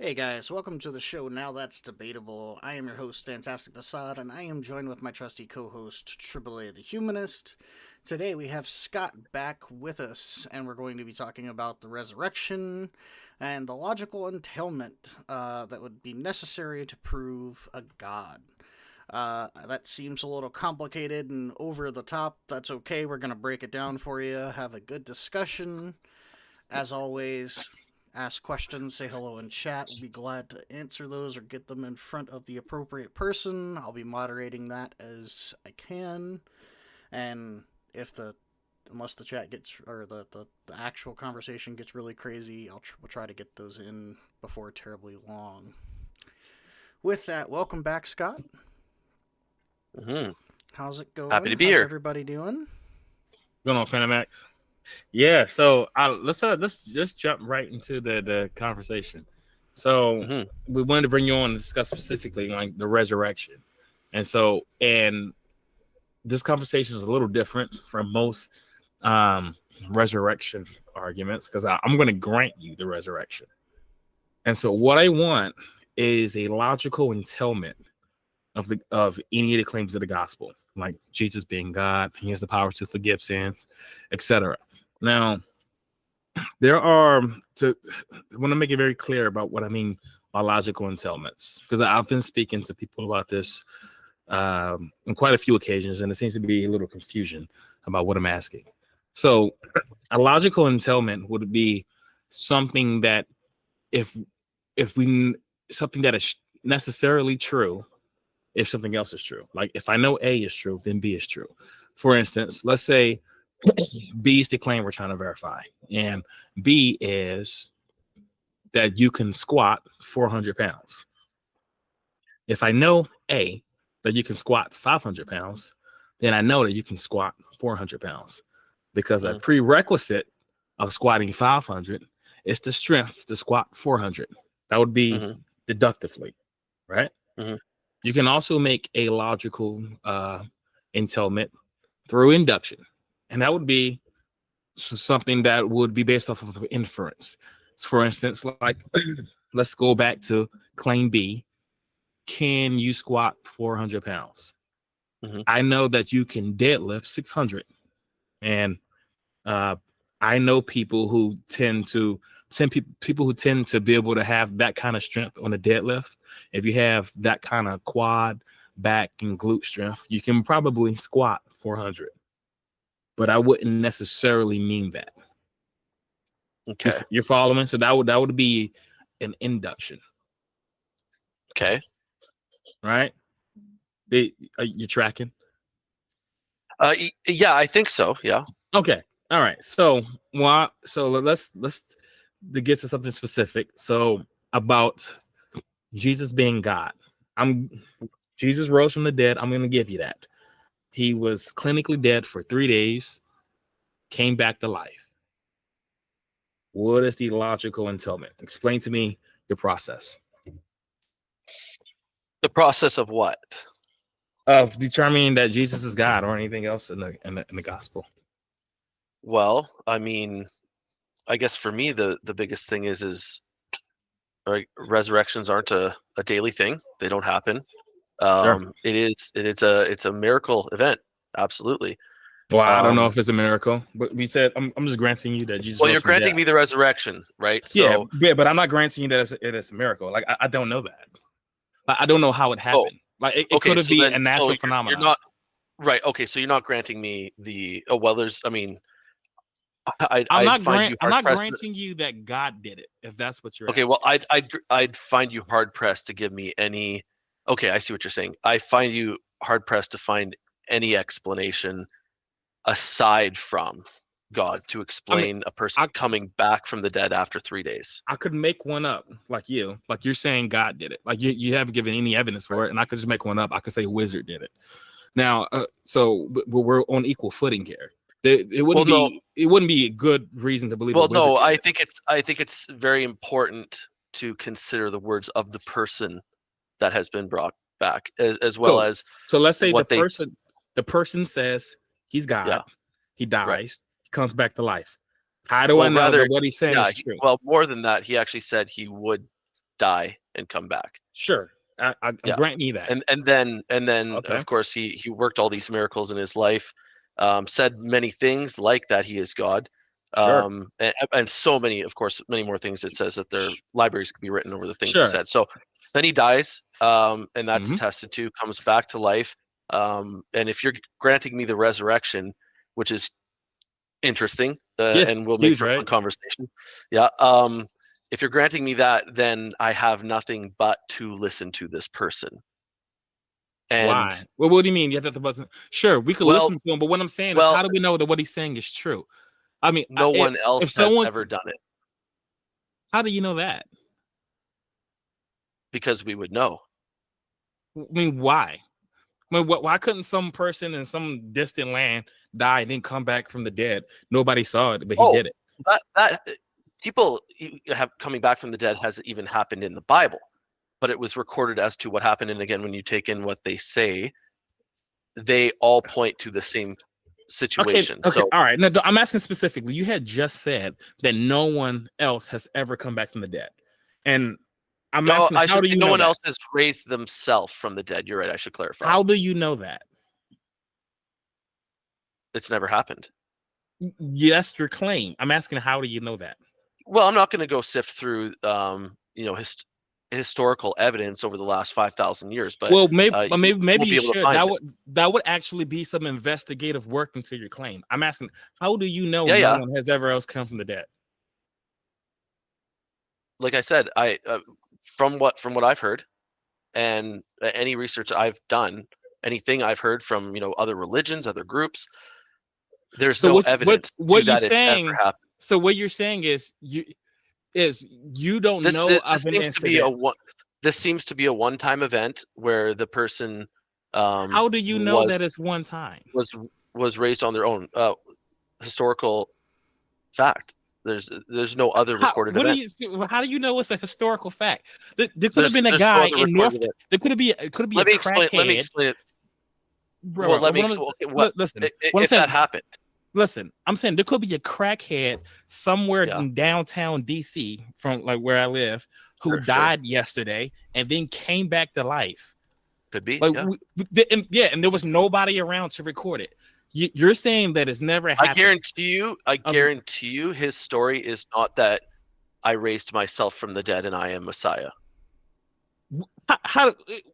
Hey guys, welcome to the show Now That's Debatable. I am your host, Fantastic Basad, and I am joined with my trusty co host, AAA the Humanist. Today we have Scott back with us, and we're going to be talking about the resurrection and the logical entailment that would be necessary to prove a god. That seems a little complicated and over the top. That's okay, we're going to break it down for you, have a good discussion. As always, ask questions, say hello in chat. We'll be glad to answer those or get them in front of the appropriate person. I'll be moderating that as I can. And if the unless the chat gets or the actual conversation gets really crazy, we'll try to get those in before terribly long. With that, welcome back, Scott. Mm-hmm. How's it going? Happy to be How's here. everybody doing? Going on, Phantomax. Yeah, so let's just jump right into the conversation. So we wanted to bring you on and discuss specifically like the resurrection, and this conversation is a little different from most resurrection arguments because I'm going to grant you the resurrection, and so what I want is a logical entailment of any of the claims of the gospel, like Jesus being God, he has the power to forgive sins, etc. Now, there are I want to make it very clear about what I mean by logical entailments, because I've been speaking to people about this on quite a few occasions, and there seems to be a little confusion about what I'm asking. So, a logical entailment would be something that if we something that is necessarily true if something else is true. Like if I know A is true, then B is true. For instance, let's say B is the claim we're trying to verify, and B is that you can squat 400 pounds. If I know A, that you can squat 500 pounds, then I know that you can squat 400 pounds, because a prerequisite of squatting 500 is the strength to squat 400. That would be deductively, right? You can also make a logical entailment through induction, and that would be something that would be based off of inference. So for instance, like let's go back to claim B. Can you squat 400 pounds? I know that you can deadlift 600, and I know people who tend to be able to have that kind of strength on a deadlift. If you have that kind of quad, back, and glute strength, you can probably squat 400. But I wouldn't necessarily mean that. Okay. You're following? So that would be an induction. Okay. Right? You're tracking? Yeah, I think so. Yeah. Okay. All right. So let's to get to something specific. So about Jesus being God. Jesus rose from the dead. I'm going to give you that. He was clinically dead for 3 days, came back to life. What is the logical entailment? Explain to me your process. The process of what? Of determining that Jesus is God or anything else in the gospel. Well, I mean, I guess for me the biggest thing is resurrections aren't a daily thing. They don't happen. Sure. It's a miracle event. Absolutely. Well, I don't know if it's a miracle, but we said I'm just granting you that Jesus. Well, you're granting me the resurrection, right? So yeah, but I'm not granting you that it is a miracle. Like I don't know that. I don't know how it happened. Like it could have been a natural phenomenon. You're not right. Okay, so you're not granting me the I mean, I'm not granting you that God did it, if that's what you're asking. Well, I'd find you hard pressed to give me any. Okay, I see what you're saying. I find you hard pressed to find any explanation aside from God to explain a person coming back from the dead after 3 days. I could make one up, like you're saying God did it. Like you haven't given any evidence for it, and I could just make one up. I could say a wizard did it. Now, so we're on equal footing here. It wouldn't be a good reason to believe. Well, no, I think it's very important to consider the words of the person that has been brought back, as well as. So let's say the person says he's God. Yeah. He dies. He comes back to life. How do I know that what he's saying is true? Well, more than that, he actually said he would die and come back. Sure, I'm Yeah. granting you that. And then Okay. of course he worked all these miracles in his life, said many things like that he is God. Sure. And so many, of course, many more things. It says that their libraries could be written over the things he Sure. said. So then he dies, and that's Mhm. attested to, comes back to life. And if you're granting me the resurrection, which is interesting, Yes, and we'll it's make huge, for a fun right? conversation. Yeah. If you're granting me that, then I have nothing but to listen to this person. And Why? Well, what do you mean? You have to. Sure, we could well, listen to him, but what I'm saying is, well, how do we know that what he's saying is true? I mean, no one else if has someone, ever done it, how do you know that? because we would know. I mean, why? I mean, why couldn't some person in some distant land die and then come back from the dead? Nobody saw it, but he Oh, did it. that people have coming back from the dead hasn't even happened in the Bible, but it was recorded as to what happened. And again, when you take in what they say, they all point to the same situation. Okay, So all right. No, I'm asking specifically. You had just said that no one else has ever come back from the dead, and I'm no, asking, I how should do say you no know one that? else has raised themselves from the dead. You're right. I should clarify. How do you know that? It's never happened. Yes, your claim. I'm asking, how do you know that? Well, I'm not going to go sift through, historical evidence over the last 5,000 years, but Well, maybe you maybe won't be you able to should. find it. That would actually be some investigative work into your claim. I'm asking, how do you know Yeah, no yeah. one has ever else come from the dead? Like I said, from what I've heard, and any research I've done, anything I've heard from other religions, other groups, there's So no evidence to what you that it's ever saying? happened. So what you're saying is you don't This know this of an seems to be a incident. one. This seems to be a one-time event where the person How do you know was that it's one time? was raised on their own historical fact. There's no other recorded event. How do you know it's a historical fact? There could have been a There's no guy other in recorded North. event. There could be Let a me explain. Let me crackhead. explain it. Bro, Well, let me. listen. If that happened? Listen, I'm saying there could be a crackhead somewhere Yeah. in downtown DC, from like where I live, who Sure. died yesterday and then came back to life. Could be. Like, Yeah. and there was nobody around to record it. You're saying that it's never happened. I guarantee you, his story is not that I raised myself from the dead and I am Messiah.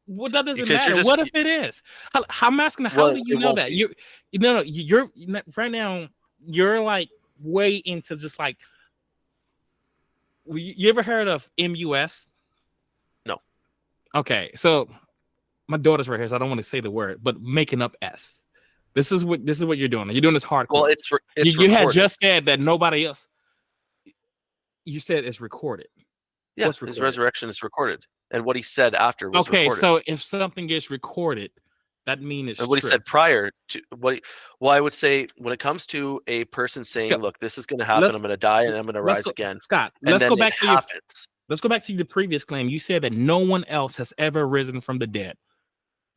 Well, that doesn't Because matter. What if it is? I'm asking, how Well, do you it know won't that? be. You're right now. You're like way into just like. You ever heard of MUS? No. Okay, so my daughter's right here, so I don't want to say the word, but making up S. This is what you're doing. You're doing this hardcore. Well, it's you had recorded. just said that nobody else. You said it's recorded. Yeah, What's his recorded? resurrection is recorded, and what he said after was Okay, recorded. so if something gets recorded, that means it's And what true. he said prior to well, I would say when it comes to a person saying, "Look, this is going to happen. I'm going to die and I'm going to rise again," Scott, and let's then go back it to happens. let's go back to the previous claim. You said that no one else has ever risen from the dead.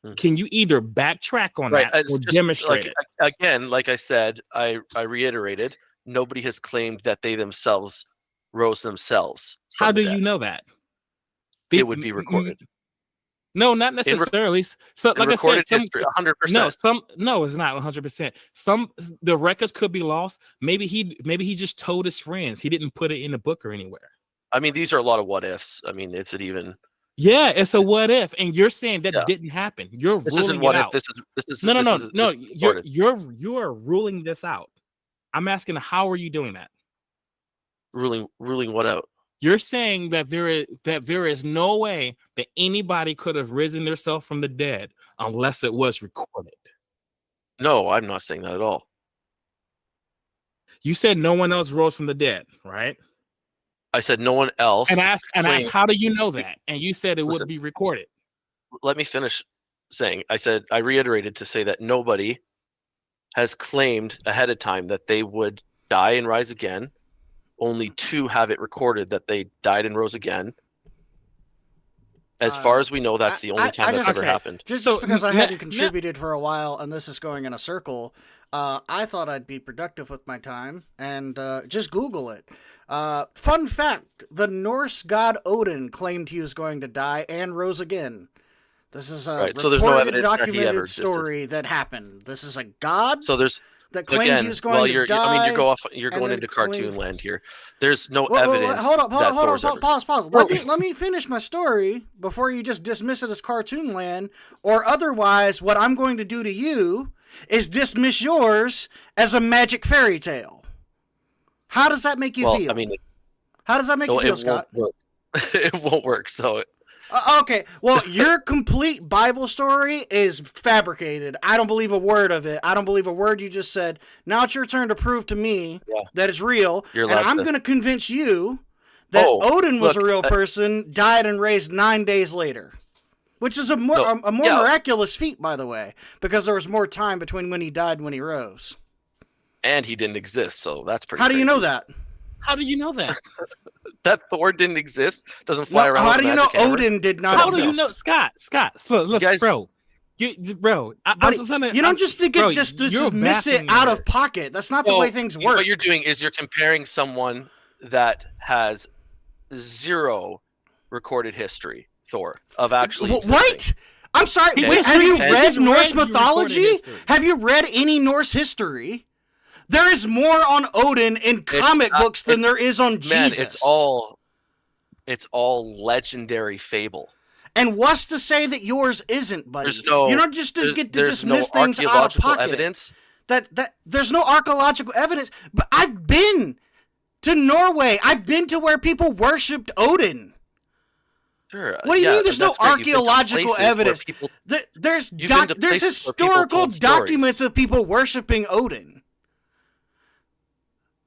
Mhm. Can you either backtrack on Right, that or demonstrate it? Again, like I said, I reiterated, nobody has claimed that they themselves rose themselves from How the do you dead. know that? It would be recorded. No, not necessarily. So, like I said, recorded history, 100%. No, it's not 100%. The records could be lost. Maybe he just told his friends. He didn't put it in a book or anywhere. I mean, these are a lot of what ifs. I mean, is it even? Yeah, it's a what if, and you're saying that didn't happen. You're This ruling isn't what it if. out. This is No. recorded. You're ruling this out. I'm asking, how are you doing that? Ruling what out? You're saying that there is no way that anybody could have risen themselves from the dead unless it was recorded. No, I'm not saying that at all. You said no one else rose from the dead, right? I said no one else. And asked, how do you know that? And you said it would be recorded. Let me finish saying. I reiterated to say that nobody has claimed ahead of time that they would die and rise again. Only two have it recorded that they died and rose again. As far as we know, that's the only time that's ever happened. Just because I hadn't contributed for a while and this is going in a circle, I thought I'd be productive with my time and just Google it. Fun fact, the Norse god Odin claimed he was going to die and rose again. This is a Right, so there's no recorded, evidence that he ever documented existed. story that happened. This is a god So there's that claimed he was going to you're die. I mean you're and going then into claimed- cartoon land here. There's no Wait, evidence hold that Thor's on, ever pause. Let me finish my story before you just dismiss it as cartoon land, or otherwise, what I'm going to do to you is dismiss yours as a magic fairy tale. How does that make you feel? I mean, How does that make you feel, it Scott? won't work. It won't work. So Okay, well, your complete Bible story is fabricated. I don't believe a word of it. I don't believe a word you just said. Now it's your turn to prove to me that it's real. You're and allowed I'm to- going to convince you that Odin was a real person, died and raised 9 days later. Which is a more miraculous feat, by the way, because there was more time between when he died and when he rose. and he didn't exist, so that's pretty How do you know crazy. that? How do you know that? That Thor didn't exist? Doesn't fly around How with do a you know magic hammer? Odin did not How exist? do you know, Scott? Look, guys- bro. You don't just think bro, just you're dismiss it blaspheming out here. of pocket. That's not the way things work. What you're doing is you're comparing someone that has zero recorded history, Thor, of actually existing. What? I'm sorry. He Wait, just have you read- read he just Norse read you recorded mythology? history. Have you read any Norse history? There is more on Odin in comic books than there is on Jesus. Man, it's all legendary fable. And what's to say that yours isn't, buddy? There's no you don't just get to there's no dismiss things out of archaeological pocket. evidence. That there's no archaeological evidence. But I've been to Norway. I've been to where people worshipped Odin. Sure, What do you mean there's no that's great. You've been to archaeological places where evidence? people- There's You've been to there's places where people historical told stories. documents of people worshiping Odin.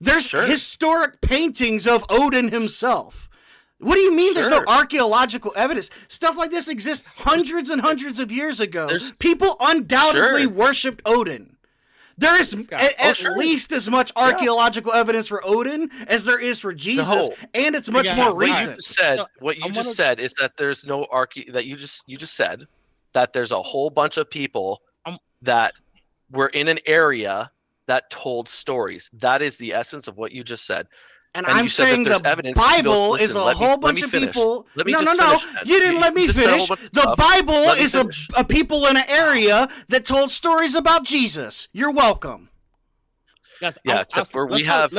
There's Sure. historic paintings of Odin himself. What do you mean there's no Sure. archaeological evidence? Stuff like this exists hundreds and hundreds of years ago. There's- People undoubtedly Sure. worshipped Odin. There is at sure. least as much archaeological evidence for Odin as there is for Jesus, No. and it's much Yeah, more what you recent. What you just said is that there's no that you just said that there's a whole bunch of people that were in an area that told stories. That is the essence of what you just said. And And I'm you said that saying there's the evidence to go, Bible is listen, a let me- whole let bunch me of finish. people. Let me No, just no, no. finish, man. You didn't let me just said a whole finish. bunch of The stuff. Bible Let me is finish. a people in an area that told stories about Jesus. You're welcome. Guys, Yeah, except where we have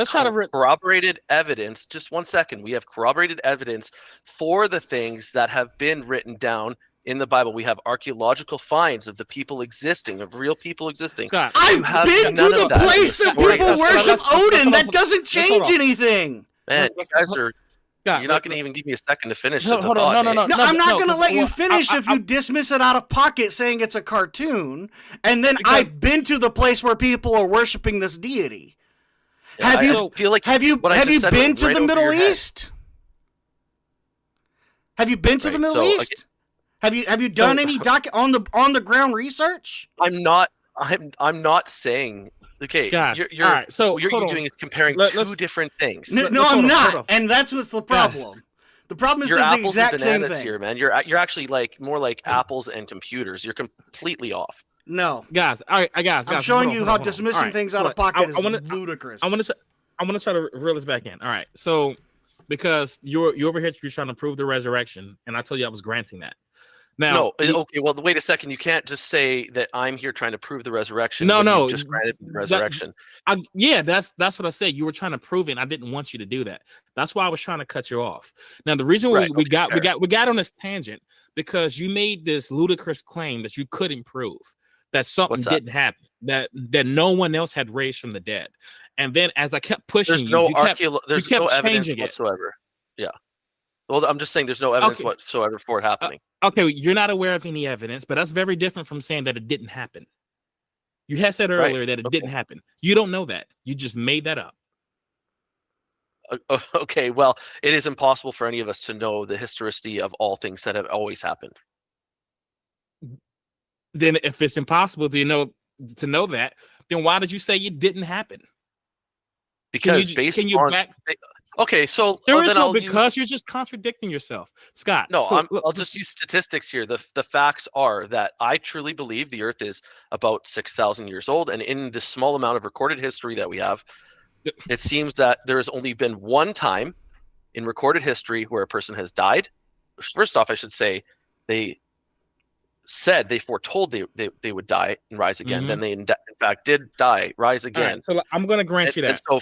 corroborated evidence. Just 1 second. We have corroborated evidence for the things that have been written down in the Bible. We have archaeological finds of the people existing, of real people existing. Scott, I've have been none to of the that in place the that story. people worship Odin. That doesn't change anything. Man, you guys are. Scott, You're not going to even give me a second to finish. Hold the on, thought, no, eh? No, I'm not going to let you well, finish if you dismiss it out of pocket saying it's a cartoon, and then Because- I've been to the place where people are worshiping this deity. Yeah, Have I you feel like have you what I have just you said been went to right the over Middle your head. East? Have you been to the Right, Middle so, East? Have you done any on the ground research? I'm not saying. Okay, Guys, you're all right, so what you're hold on. doing is comparing Let's- two different things. No, Let's- no, hold I'm on, not, hold on. and that's what's the Guys. problem. The problem is You're they're the apples exact and same bananas thing. here, man. You're actually like more like apples and computers. You're completely off. No, guys, all right, guys, I'm showing hold on, you hold how on, hold on. dismissing All right, things so out of pocket is I wanna- ludicrous. I'm gonna try to reel this back in. All right, so because you're over here, you're trying to prove the resurrection, and I told you I was granting that. Now, No, okay. Well, wait a second. You can't just say that I'm here trying to prove the resurrection. No, when no, you've just granted the that- resurrection. yeah, that's what I said. You were trying to prove it. And I didn't want you to do that. That's why I was trying to cut you off. Now, the reason Right, we okay, got on this tangent because you made this ludicrous claim that you couldn't prove that something What's that? didn't happen, that no one else had raised from the dead. And then as I kept pushing There's no there's no evidence changing it. whatsoever. Yeah. Well, I'm just saying there's no evidence Okay. whatsoever for it happening. Okay, you're not aware of any evidence, but that's very different from saying that it didn't happen. You had said Right, earlier that it okay. didn't happen. You don't know that. You just made that up. Okay, well, it is impossible for any of us to know the historicity of all things that have always happened. Then if it's impossible to know that, then why did you say it didn't happen? Because based on okay, so there is then no I'll because you're just contradicting yourself, Scott. No, so, I'll just use statistics here. The facts are that I truly believe the Earth is about 6,000 years old, and in the small amount of recorded history that we have, It seems that there has only been one time in recorded history where a person has died. First off, I should say they foretold they would die and rise again. Mhm. Then they in fact did die, rise All right, again. so I'm going to grant you And that. so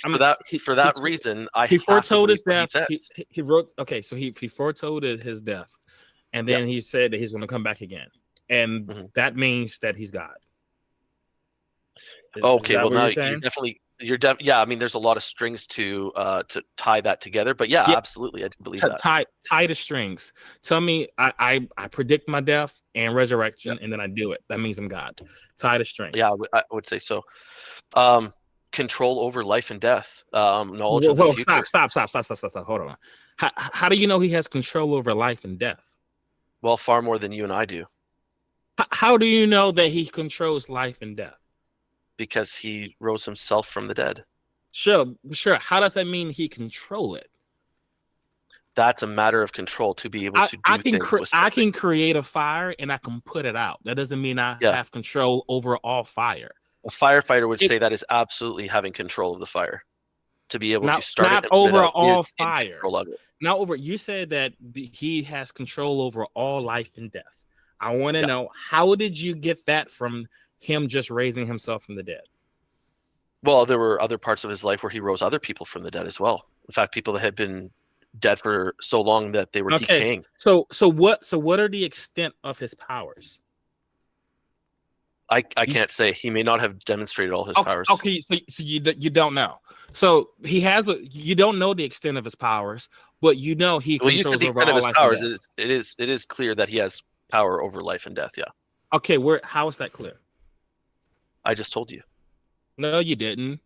for that reason, I he have to foretold believe his what he death. says. He wrote. Okay, so he foretold his death, and then he said that he's going to come back again, and Mhm. that means that he's God. Okay, well now saying? yeah. I mean, there's a lot of strings to tie that together, but yeah, absolutely, I do believe that. Tie the strings. Tell me, I predict my death and resurrection, and then I do it. That means I'm God. Tie the strings. Yeah, I would say so. Control over life and death. Knowledge of the future. Stop. Hold on. How do you know he has control over life and death? Well, far more than you and I do. How do you know that he controls life and death? Because he rose himself from the dead. Sure. How does that mean he control it? That's a matter of control to be able to do things. I can create a fire and I can put it out. That doesn't mean I have control over all fire. A firefighter would say that is absolutely having control of the fire. To be able to start not it over all fire. Not over. You said that he has control over all life and death. I want to know, how did you get that from him just raising himself from the dead? Well, there were other parts of his life where he rose other people from the dead as well. In fact, people that had been dead for so long that they were decaying. So what are the extent of his powers? I can't say. He may not have demonstrated all his powers. Okay, so you don't know. So you don't know the extent of his powers, but you know he controls you said the extent of his powers. It is clear that he has power over life and death. Yeah. Okay, how is that clear? I just told you. No, you didn't.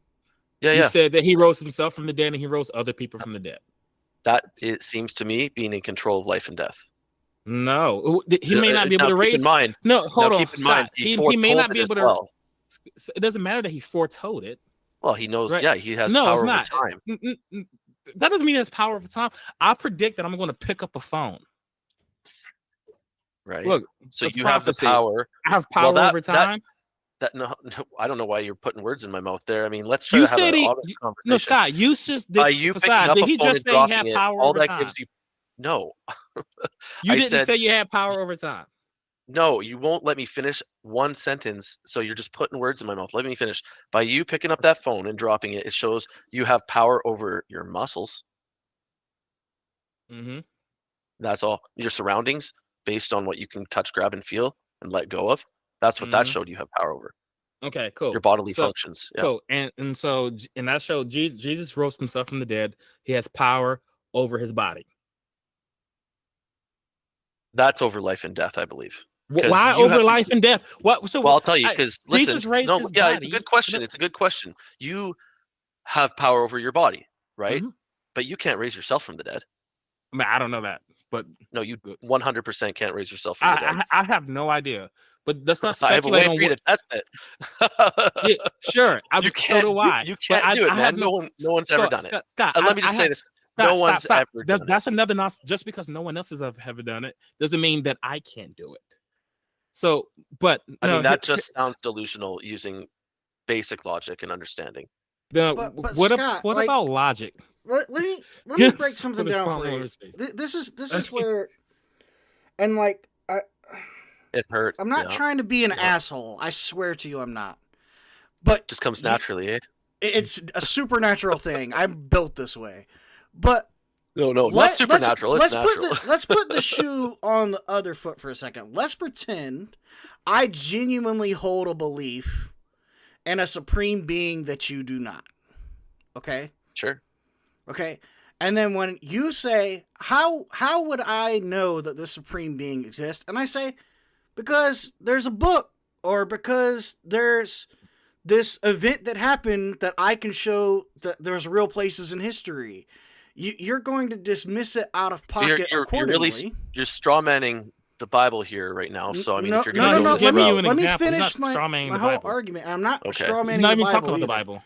You said that he rose himself from the dead and he rose other people from the dead. That, it seems to me, being in control of life and death. No, he may not be able to raise. Keep in mind. No, hold on. Keep in mind, he may not be able to. Well. It doesn't matter that he foretold it. Well, he knows. Right? Yeah, he has power over time. That doesn't mean he has power over time. I predict that I'm going to pick up a phone. Right. Look, so you have the power. I have power over time. No, I don't know why you're putting words in my mouth there. I mean, let's try to have an honest conversation. No, Scott, you just did. You picking up did a he phone just and say he had dropping power it, all over that time? gives you. No. You didn't say you had power over time. No, you won't let me finish one sentence, so you're just putting words in my mouth. Let me finish. By you picking up that phone and dropping it, it shows you have power over your muscles. Mm-hmm. That's all. Your surroundings, based on what you can touch, grab, and feel, and let go of. That's what that showed you have power over. Okay, cool. Your bodily functions. Yeah. Cool. And so in that show, Jesus rose himself from the dead. He has power over his body. That's over life and death, I believe. Why over life and death? What? So well, I'll tell you, because listen, his body. It's a good question. It's a good question. You have power over your body, right? Mm-hmm. But you can't raise yourself from the dead. I mean, I don't know that, but no, you 100% can't raise yourself from the dead. I have no idea, but that's not. I have a way for you to test it. Yeah, sure. You can't, so do I. You can't do it, man. No one's ever done it. Scott, let me just say this. No one's ever done it. That's another nonsense. Just because no one else has ever done it doesn't mean that I can't do it. So, but I mean, that just sounds delusional using basic logic and understanding. But what Scott, about logic? Let me break something down for you. This is where, and like it hurts. I'm not trying to be an asshole. I swear to you, I'm not. But it just comes naturally, eh? It's a supernatural thing. I'm built this way. But no, not supernatural. It's natural. Let's put the shoe on the other foot for a second. Let's pretend I genuinely hold a belief in a supreme being that you do not. Okay? Sure. Okay. And then when you say, how would I know that this supreme being exists? And I say, because there's a book, or because there's this event that happened that I can show that there's real places in history. You're going to dismiss it out of pocket accordingly. You're strawmanning the Bible here right now. So I mean, if you're going to let me finish my whole argument. I'm not strawmanning He's not even the Bible talking about the Bible.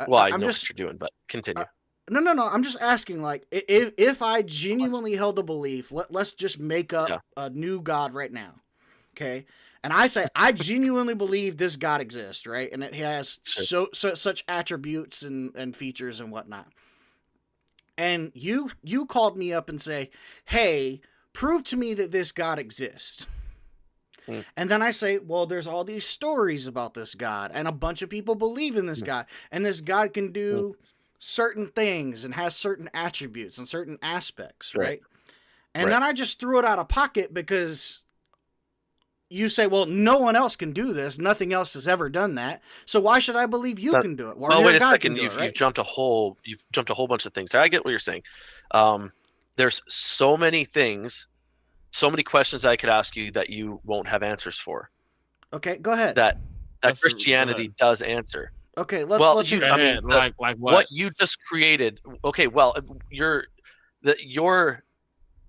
Well, I know what you're doing, but continue. No. I'm just asking, like, if I genuinely held a belief, let's just make up a new God right now. Okay. And I say, I genuinely believe this God exists, right? And it has such attributes and features and whatnot. And you called me up and say, hey, prove to me that this God exists. And then I say, well, there's all these stories about this God, and a bunch of people believe in this God, and this God can do certain things and has certain attributes and certain aspects, right? And then I just threw it out of pocket because you say, well, no one else can do this. Nothing else has ever done that. So why should I believe you can do it? Well, wait a second. You've jumped a whole bunch of things. I get what you're saying. There's so many things, so many questions I could ask you that you won't have answers for. Okay, go ahead. That Christianity does answer. Okay, let's hear it. Like what you just created. Okay, well, your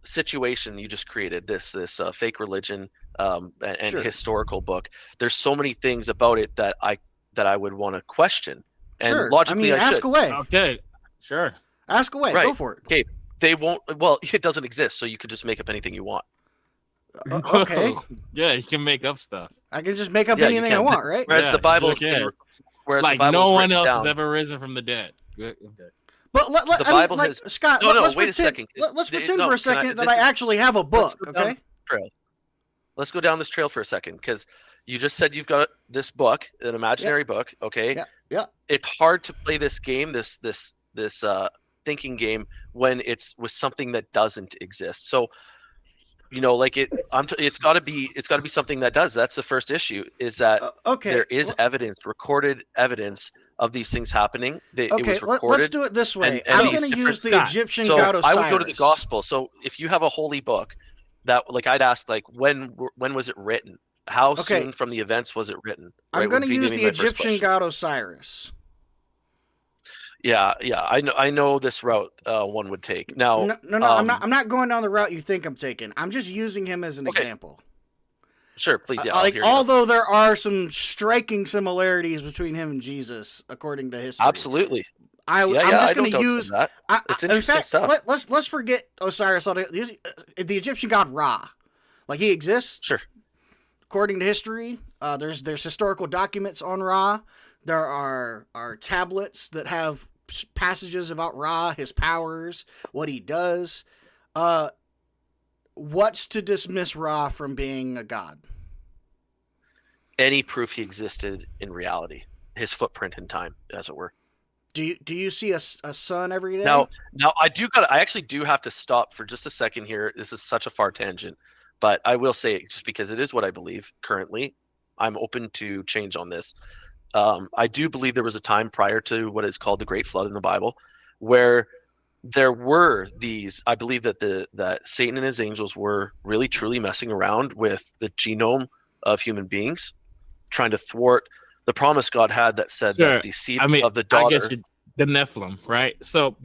situation you just created, this fake religion and historical book. There's so many things about it that I would want to question. And logically, ask away. Okay, sure. Ask away. Go for it. Okay. They won't. Well, it doesn't exist, so you could just make up anything you want. Okay. Yeah, you can make up stuff. I can just make up anything I want, right? Whereas the Bible is, no one else has ever risen from the dead. Okay. But the Bible has Scott. Wait a second. Let's pretend for a second that I actually have a book. Okay. Let's go down this trail for a second, because you just said you've got this book, an imaginary book. Okay. Yeah. It's hard to play this game, this thinking game, when it's with something that doesn't exist. So, it's got to be something that does. That's the first issue, is that there is recorded evidence of these things happening. It was recorded. Let's do it this way. I'm going to use the Egyptian god Osiris. I would go to the gospel. So if you have a holy book that, I'd ask, when was it written? How soon from the events was it written? Right? I'm going to use the Egyptian god Osiris. Yeah, I know this route one would take. Now, no, I'm not going down the route you think I'm taking. I'm just using him as an example. Sure, please. Yeah. Although there are some striking similarities between him and Jesus, according to history. Absolutely. I'm just going to use that. It's interesting stuff. Let's forget Osiris. The Egyptian god Ra, he exists. Sure. According to history, there's historical documents on Ra. There are tablets that have passages about Ra, his powers, what he does. What's to dismiss Ra from being a god? Any proof he existed in reality, his footprint in time, as it were. Do you see a sun every day? Now I actually do have to stop for just a second here. This is such a far tangent, but I will say it just because it is what I believe currently. I'm open to change on this. I do believe there was a time prior to what is called the Great Flood in the Bible, where there were these. I believe that Satan and his angels were really truly messing around with the genome of human beings, trying to thwart the promise God had that said that the seed of the daughter, I guess the Nephilim, right? So,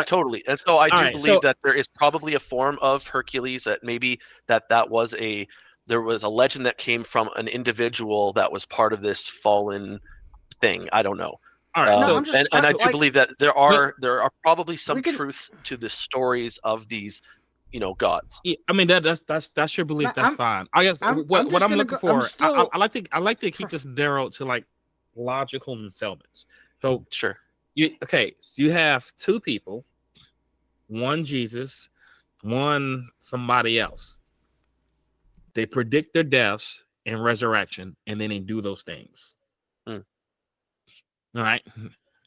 totally. And so I do believe that there is probably a form of Hercules, that maybe there was a legend that came from an individual that was part of this fallen thing. I don't know. All right. I do believe that there are probably some truths to the stories of these, gods. Yeah, I mean that's your belief. That's fine. I guess what I'm looking for. I like to keep this narrow to logical entailments. So sure. So you have two people, one Jesus, one somebody else. They predict their deaths and resurrection, and then they do those things. All right.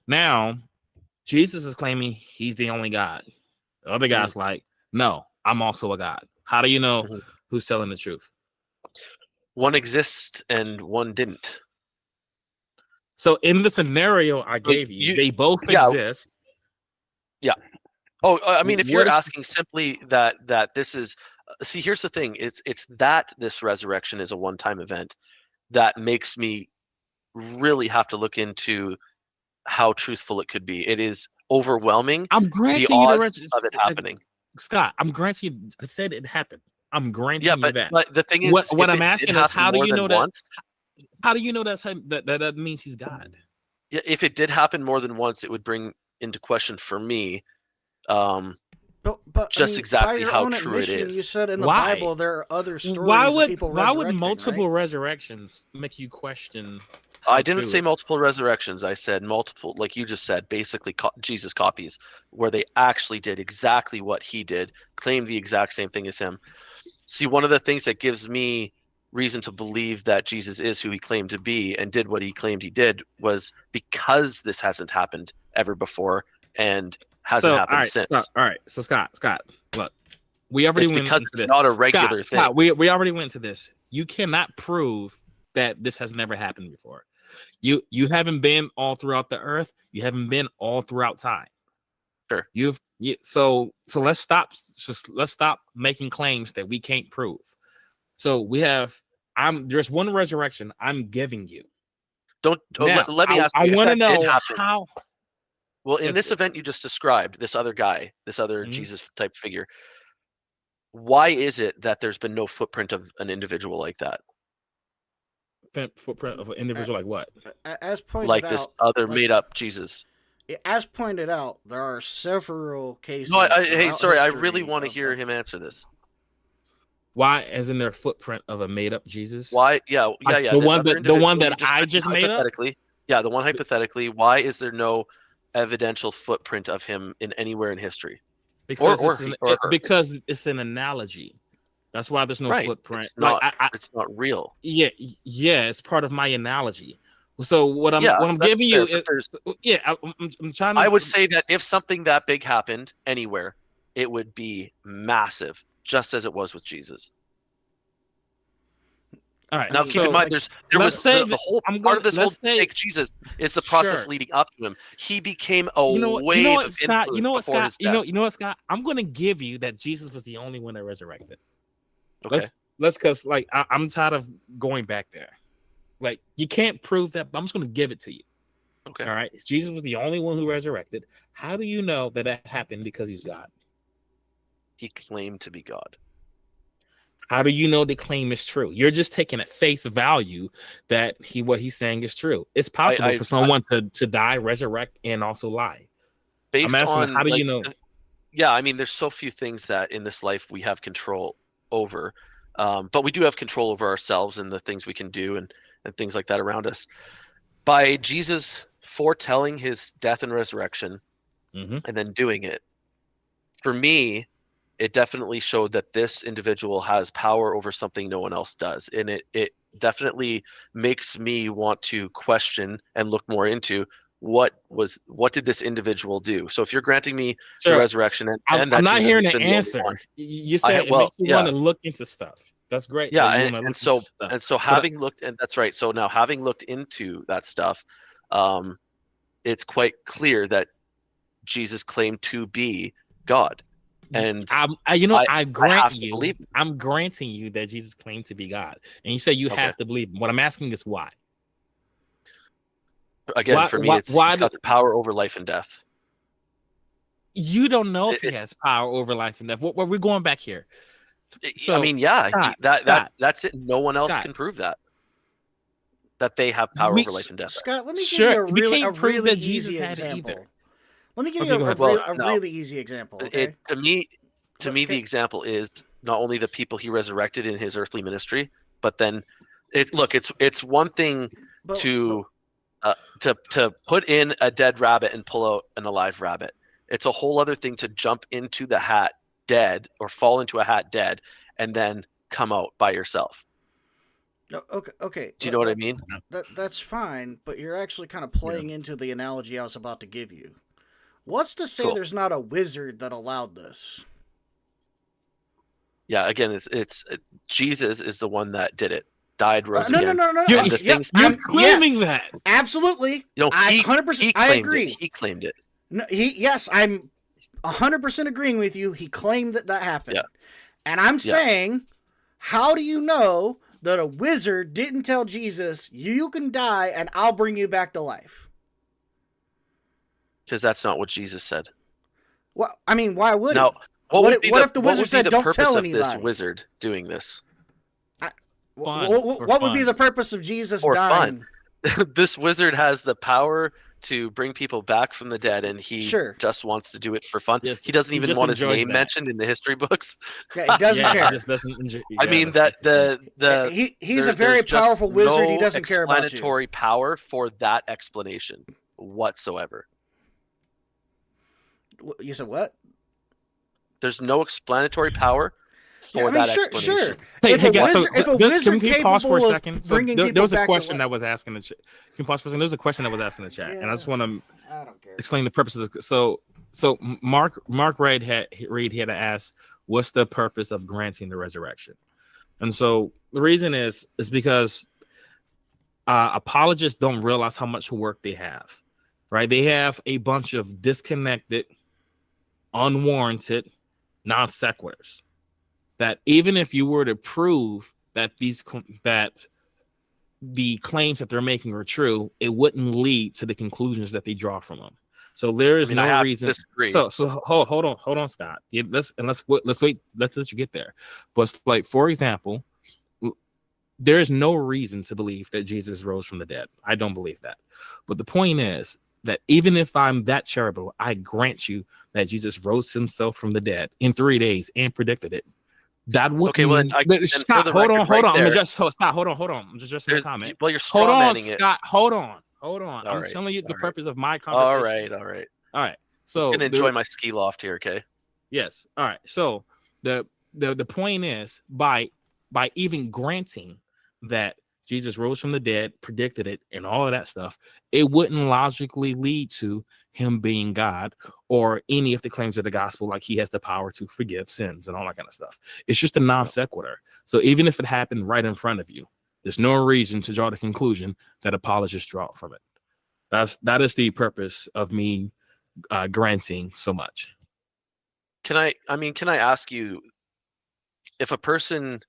Now, Jesus is claiming he's the only God. The other guy's like, no, I'm also a God. How do you know who's telling the truth? One exists and one didn't. So in the scenario I gave you, they both exist. Yeah. Oh, I mean, if you're asking simply that this is, see, here's the thing. It's that this resurrection is a one-time event that makes me really have to look into how truthful it could be. It is overwhelming. I'm granting the odds of it happening. Scott, I'm granting you. I said it happened. I'm granting you that. But the thing is, what I'm asking is, how do you know that? How do you know that means he's God? Yeah, if it did happen more than once, it would bring into question for me But just I mean, exactly by your how own true it admission, is. you said in the Why? Bible there are other stories Why of would people why would resurrecting, multiple right? resurrections make you question I how didn't true say it is? multiple resurrections. I said multiple, like you just said, basically Jesus copies, where they actually did exactly what he did, claimed the exact same thing as him. See, one of the things that gives me reason to believe that Jesus is who he claimed to be and did what he claimed he did was because this hasn't happened ever before and hasn't So, all happened right, since. So Scott, look, we already It's went because into it's this. not a regular thing. Scott, we already went into this. You cannot prove that this has never happened before. You haven't been all throughout the earth. You haven't been all throughout time. Sure. So let's stop making claims that we can't prove. So we have there's one resurrection I'm giving you. Let me ask I you if want to that did know happen. how. Well, in this event you just described, this other guy, this other Mhm. Jesus type figure, why is it that there's been no footprint of an individual like that? Footprint of an individual like what? As pointed Like out, this other like, made up Jesus. as pointed out, there are several cases. No, hey, throughout sorry, I history really want to of- hear of- him answer this. Why, as in their footprint of a made up Jesus? Why? Yeah. Like This the one other that the one individual that you I mentioned just made up. hypothetically. Yeah, the one hypothetically. Why is there no evidential footprint of him in anywhere in history? Because Or her. because it's an analogy. That's why there's no Right. footprint. It's not. Like It's not real. yeah, it's part of my analogy. So what I'm Yeah, what I'm that's giving fair, you but is there's- I'm trying to. I would say that if something that big happened anywhere, it would be massive, just as it was with Jesus. All right. Now, mean, keep in so, mind, like, there let's was say the that- whole I'm part of gonna- this whole let's say- fake Jesus is the process Sure. leading up to him. He became a You know what, wave of Scott? influence You know what, before Scott? his You death. know what, Scott? I'm going to give you that Jesus was the only one that resurrected. Okay. Let's because like I'm tired of going back there. Like you can't prove that, but I'm just going to give it to you. Okay. All right. Jesus was the only one who resurrected. How do you know that happened because he's God? He claimed to be God. How do you know the claim is true? You're just taking at face value that what he's saying is true. It's possible for someone to die, resurrect, and also lie. Based I'm asking, on, how do you know? Yeah, I mean, there's so few things that in this life we have control over, but we do have control over ourselves and the things we can do and things like that around us. By Jesus foretelling his death and resurrection, Mhm. and then doing it, for me, it definitely showed that this individual has power over something no one else does, and it definitely makes me want to question and look more into what did this individual do. So if you're granting me the Sure. resurrection and I'm that not Jesus hearing has the been the only answer. one. You said it well, makes you want to look into stuff. That's great. Yeah, that you wanna look into stuff. and so having looked, and that's right. So now having looked into that stuff, it's quite clear that Jesus claimed to be God. And I grant have to you. believe I'm granting you that Jesus claimed to be God, and you say you Okay. have to believe him. What I'm asking is why. Again, for me, he's got the power over life and death. You don't know if he has power over life and death. What we're going back here. I mean, yeah, Scott, that's it. No one else can prove that they have power over life and death. Scott, let me give Sure, you we a can't really, prove really that Jesus easy had it example. either. Let me give Okay, you go ahead. a really easy example. Okay? To me, the example is not only the people he resurrected in his earthly ministry, but then it's one thing to put in a dead rabbit and pull out an alive rabbit. It's a whole other thing to jump into the hat dead or fall into a hat dead and then come out by yourself. Okay. Do you know what I mean? That's fine, but you're actually kind of playing into the analogy I was about to give you. What's to say there's not a wizard that allowed this? Yeah, again, it's Jesus is the one that did it. Died, rose again. No. You're claiming that. Absolutely. You know, I 100%. I agree. He claimed it. No, yes, I'm 100% agreeing with you. He claimed that happened. Yeah. And I'm saying, how do you know that a wizard didn't tell Jesus, you can die and I'll bring you back to life? Because that's not what Jesus said. Well, I mean, why would now, he? What if the wizard said, "Don't tell anybody"? This wizard doing this. What would be the purpose of Jesus dying? Fun. This wizard has the power to bring people back from the dead, and he Sure. just wants to do it for fun. Yes, He doesn't he even just want his enjoys name that. mentioned in the history books. Yeah, he doesn't Yeah, care. he just doesn't enjoy. I Yeah, mean that's that just He's a there- very there's just powerful wizard. He no doesn't care about you. explanatory power for that explanation whatsoever. You said what? There's no explanatory power for Yeah, I mean, that sure, explanation. sure. Hey, If hey a guys, wizard, if a just, can wizard we pause for a capable of second? So bringing there people was a back question to that was asking the chat. Can you pause for a second? There was a question that was asking in the chat, and I just want to I don't care. explain the purpose of this. So Mark Reed had to ask, what's the purpose of granting the resurrection? And so the reason is because apologists don't realize how much work they have, right? They have a bunch of disconnected, unwarranted non sequiturs that even if you were to prove that that the claims that they're making are true, it wouldn't lead to the conclusions that they draw from them. So there is no reason. So hold on, Scott. Yeah, let's wait. Let's let you get there. But like, for example, there is no reason to believe that Jesus rose from the dead. I don't believe that. But the point is that even if I'm that charitable, I grant you that Jesus rose himself from the dead in 3 days and predicted it. That would okay. Well, then Scott, hold on. I'm just Scott. Hold on. I'm just a comment. Well, you're hold on, strawmanning it. Scott. Hold on. I'm telling you the purpose of my conversation. All right. So I'm gonna enjoy my ski loft here. Okay. Yes. All right. So the point is by even granting that Jesus rose from the dead, predicted it, and all of that stuff, it wouldn't logically lead to him being God or any of the claims of the gospel, like he has the power to forgive sins and all that kind of stuff. It's just a non sequitur. So even if it happened right in front of you, there's no reason to draw the conclusion that apologists draw from it. That is the purpose of me granting so much. Can I ask you, if a person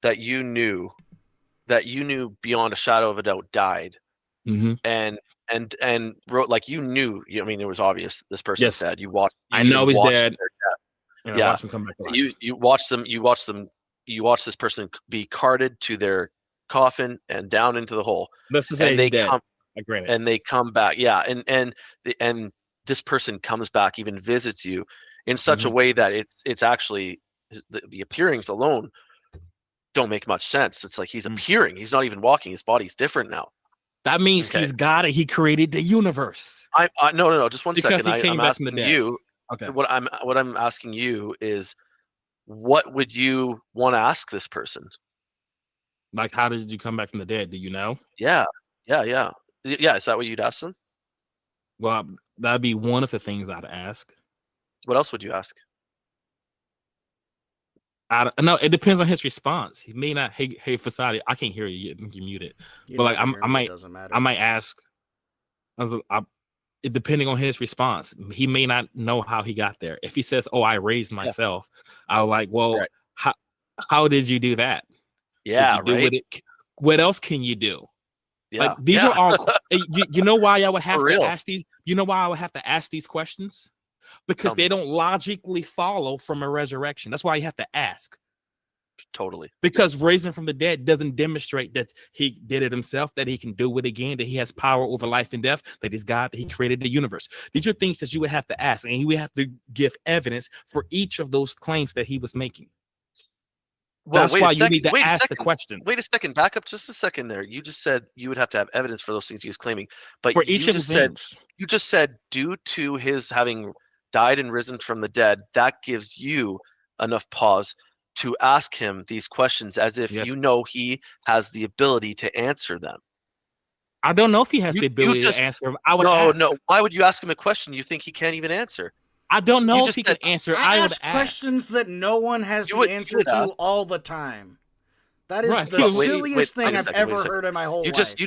that you knew beyond a shadow of a doubt died, mm-hmm. and wrote, like, you knew, I mean, it was obvious this person's dead. I know he's dead. Yeah, I watched him come back to life. You watched this person be carted to their coffin and down into the hole. Let's just say he's dead. And they come back. Yeah, and this person comes back, even visits you in such a way that it's actually the appearings alone don't make much sense. It's like he's appearing. He's not even walking. His body's different now. That means he's God and he created the universe. No. Just one second. I'm asking you. Okay. What I'm asking you is, what would you want to ask this person? Like, how did you come back from the dead? Do you know? Yeah. Is that what you'd ask them? Well, that'd be one of the things I'd ask. What else would you ask? No, it depends on his response. He may not. Hey, Fasadi, I can't hear you. You're muted. But like, I might ask. Depending on his response, he may not know how he got there. If he says, "Oh, I raised myself," I'll like, "Well, how did you do that?" Yeah, right. What else can you do? Yeah, like these are all. You know why I would have to ask these? You know why I would have to ask these questions? Because they don't logically follow from a resurrection. That's why you have to ask. Totally. Because raising from the dead doesn't demonstrate that he did it himself, that he can do it again, that he has power over life and death, that he's God, that he created the universe. These are things that you would have to ask, and you would have to give evidence for each of those claims that he was making. Well, that's why you need to ask the question. Wait a second. Back up just a second there. You just said you would have to have evidence for those things he was claiming. But for each of the things. You just said due to his having died and risen from the dead, that gives you enough pause to ask him these questions as if you know he has the ability to answer them. I don't know if he has the ability to answer them. I would ask. No. Why would you ask him a question you think he can't even answer? I don't know if he can answer. I ask questions that no one has the answer to all the time. That is the silliest thing I've ever heard in my whole life. You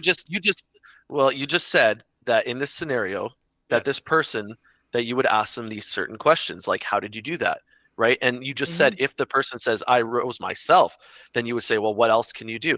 just said that in this scenario that this person, that you would ask them these certain questions, like, how did you do that? Right. And you just said, if the person says, I rose myself, then you would say, well, what else can you do?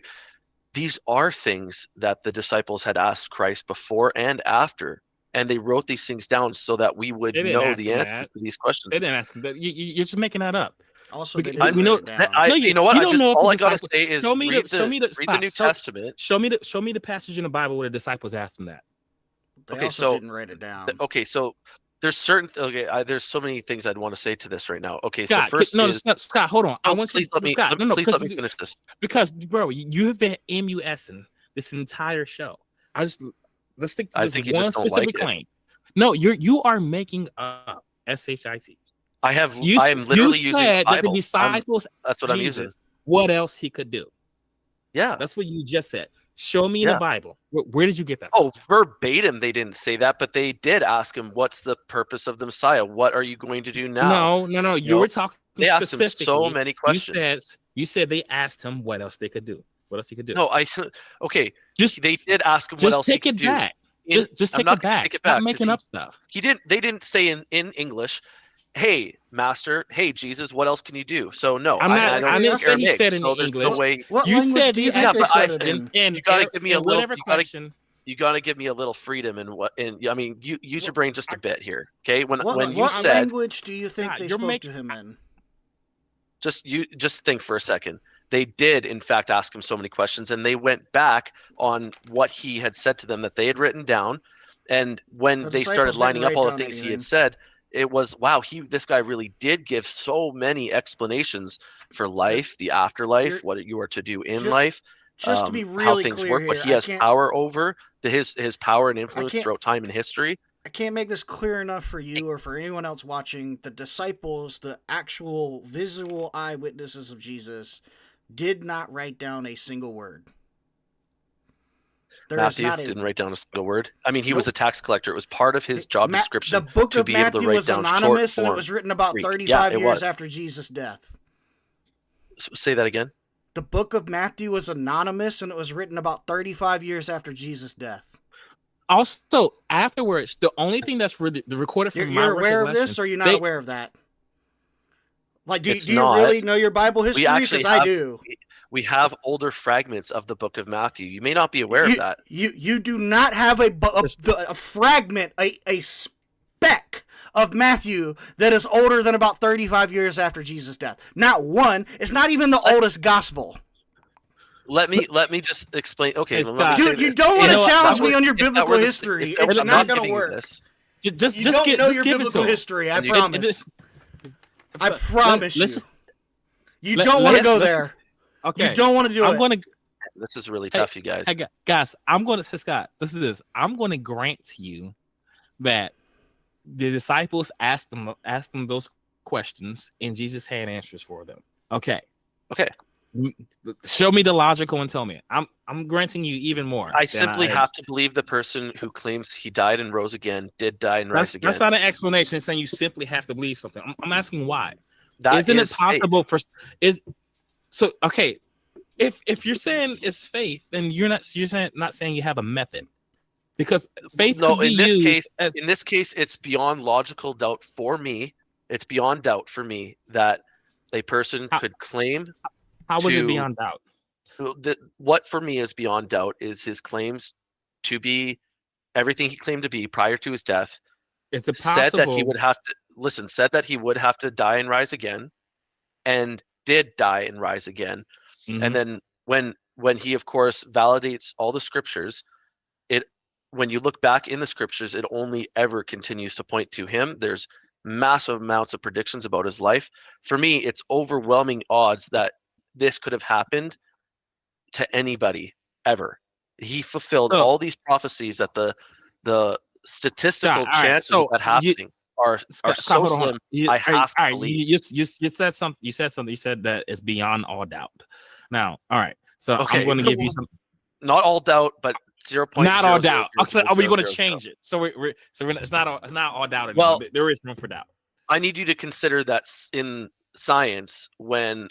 These are things that the disciples had asked Christ before and after. And they wrote these things down so that we would know the answers to these questions. They didn't ask him that. You're just making that up. Also, you know what? All I gotta say is read the New Testament. Show me the passage in the Bible where the disciples asked him that. They Okay, also so didn't write it down. okay, so there's certain there's so many things I'd want to say to this right now. Okay, so Scott, first is Scott, hold on. I no, want you please let me Scott, no, please let me finish this. because bro, you have been MUSing this entire show. Let's stick to I this think you one just don't specific like it. claim. No, you are making up SHIT. I am You literally using said that the Bible. disciples That's what I'm using. Jesus, what else he could do? Yeah. That's what you just said. Show me in the Bible. Where did you get that from? Oh, verbatim, they didn't say that, but they did ask him, "What's the purpose of the Messiah? What are you going to do now?" No. You were talking. They asked him specifically. so many questions. You said they asked him what else they could do. What else he could do? No, okay. Just they did ask him what else he could do. Back. Just take it back. Stop making up stuff. They didn't say in English, "Hey, Master, hey, Jesus, what else can you do?" So no, I didn't say he said in so there's English. No way. What you said do you the think they said it in? You gotta give me a little. You gotta give me a little freedom in what. I mean, you use your brain just a bit here, okay? When you what said language do you think they spoke to him in? Just think for a second. They did, in fact, ask him so many questions, and they went back on what he had said to them that they had written down. And when they started lining up all the things he had said, it was, wow, this guy really did give so many explanations for life, the afterlife, what you are to do in life, just to be really how things clear work, what he has power over, his power and influence throughout time and history. I can't make this clear enough for you or for anyone else watching. The disciples, the actual visual eyewitnesses Jesus of did not write down a single word. Matthew didn't write down a single word. I mean, he was a tax collector. It was part of his job description. The book to of be Matthew able to write was down anonymous, short and it was written about Greek. 35 years after Jesus' death. Say that again. The book of Matthew was anonymous, and it was written about 35 years after Jesus' death. Also, afterwards, the only thing that's really the recorded from you're aware of this, or are you not aware of that? Like, do you really know your Bible history? Because I do. We have older fragments of the book of Matthew. You may not be aware of that. You do not have a fragment, a speck of Matthew that is older than about 35 years after Jesus' death. Not one. It's not even the oldest gospel. Let me just explain. Okay, dude, you don't want to challenge me on your biblical history. It's not going to work. Just you don't know your give biblical it to history. I promise. I promise you. You don't want to go there. Okay. You don't want to do it. This is really tough, you guys. Hey, guys, I'm going to Scott. I'm going to grant to you that the disciples asked them those questions, and Jesus had answers for them. Okay. Show me the logical and tell me. I'm granting you even more. I simply have to believe the person who claims he died and rose again did die and rise again. That's not an explanation saying you simply have to believe something. I'm asking why. Isn't it possible okay? If you're saying it's faith, then you're not saying you have a method, because faith. No, in this case, it's beyond logical doubt for me. It's beyond doubt for me that a person could claim. How was it beyond doubt? What for me is beyond doubt is his claims to be everything he claimed to be prior to his death. Is it possible? Said that he would have to die and rise again, and did die and rise again. Mm-hmm. And then when he, of course, validates all the scriptures, when you look back in the scriptures, it only ever continues to point to him. There's massive amounts of predictions about his life. For me, it's overwhelming odds that this could have happened to anybody ever. He fulfilled all these prophecies that the statistical chances of that happening are so slim. I have to believe. You said something. You said that it's beyond all doubt. Now, all right. So I'm going to give you some. Not all doubt, but 0.0. Not all doubt. Are we going to change it? So it's not all doubt anymore. Well, there is room for doubt. I need you to consider that in science, when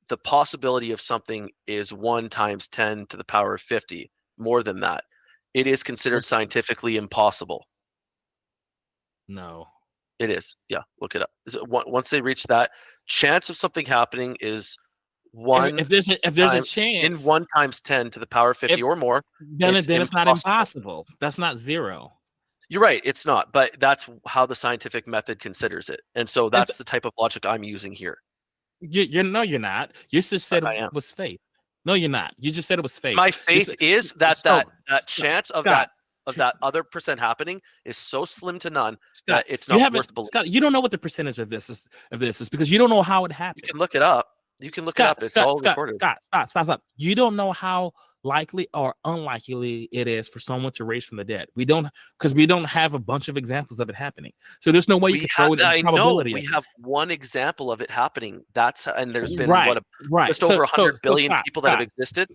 the possibility of something is 1 times 10 to the power of 50, more than that, it is considered scientifically impossible. No, it is. Yeah, look it up. Once they reach that, chance of something happening is 1. If there's a chance in 1 times 10 to the power of 50 or more, then it's not impossible. That's not 0. You're right. It's not, but that's how the scientific method considers it, and so that's the type of logic I'm using here. You're not. You just said it was faith. No, you're not. You just said it was faith. My faith is that chance of that of that other percent happening is so slim to none Scott, that it's you not haven't, worth believing. Scott, you don't know what the percentage of this is because you don't know how it You happened. can look it up. You can look it up. It's all recorded. Stop. You don't know how likely or unlikely it is for someone to raise from the dead. We don't, because we don't have a bunch of examples of it happening. So there's no way you can throw it in I know probability. we have one example of it happening. And there's been right. just over 100 billion people that have existed.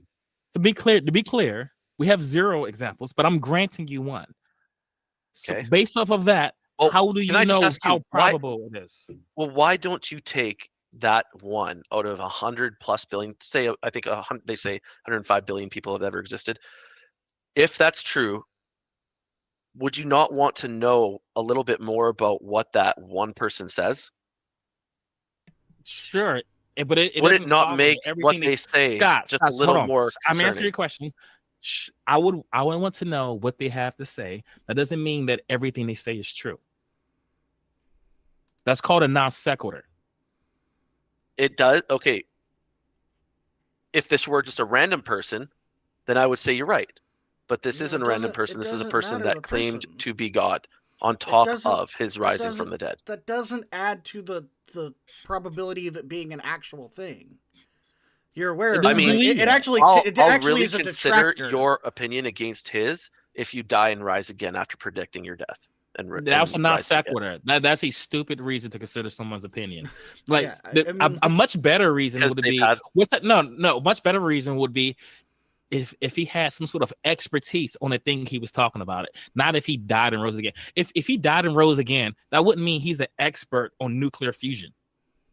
To be clear, we have 0 examples, but I'm granting you one. So Okay. based off of that, how do you know how probable it is? Well, why don't you take that one out of 100+ billion? Say, I think they say 105 billion people have ever existed. If that's true, would you not want to know a little bit more about what that one person says? Sure, but would it not make what they say just a little more concerning? I'm answering your question. I would want to know what they have to say. That doesn't mean that everything they say is true. That's called a non sequitur. It does. Okay. If this were just a random person, then I would say you're right. But this isn't a random person. This is a person that claimed to be God on top of his rising from the dead. That doesn't add to the probability of it being an actual thing. You're aware of it. I mean, it actually I'll really is a consider detractor. your opinion against his if you die and rise again after predicting your death. That was a non sequitur. That's a stupid reason to consider someone's opinion. Like a much better reason would be much better reason would be if he had some sort of expertise on the thing he was talking about it. Not if he died and rose again. If he died and rose again, that wouldn't mean he's an expert on nuclear fusion.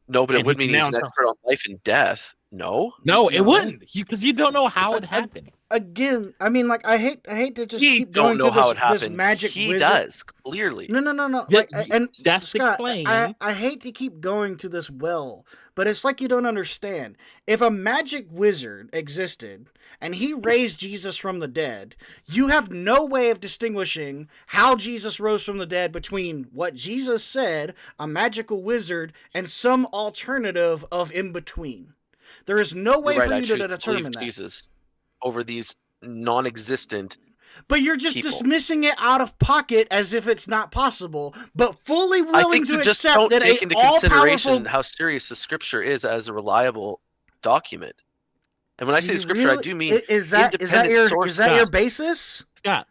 No, but it would mean he's an expert on life and death. No, it wouldn't, because you don't know how it happened. Again, I mean, like I hate to just keep going to this magic he wizard. Does clearly. No. Yeah, like, and that's Scott, explained. I hate to keep going to this well, but it's like you don't understand. If a magic wizard existed and he raised Jesus from the dead, you have no way of distinguishing how Jesus rose from the dead between what Jesus said, a magical wizard, and some alternative of in between. There is no way for you to determine that. Jesus over these non-existent. But you're just dismissing it out of pocket as if it's not possible, but fully willing to accept that take into consideration how serious the scripture is as a reliable document. And when I say scripture, I do mean is that your basis, Scott?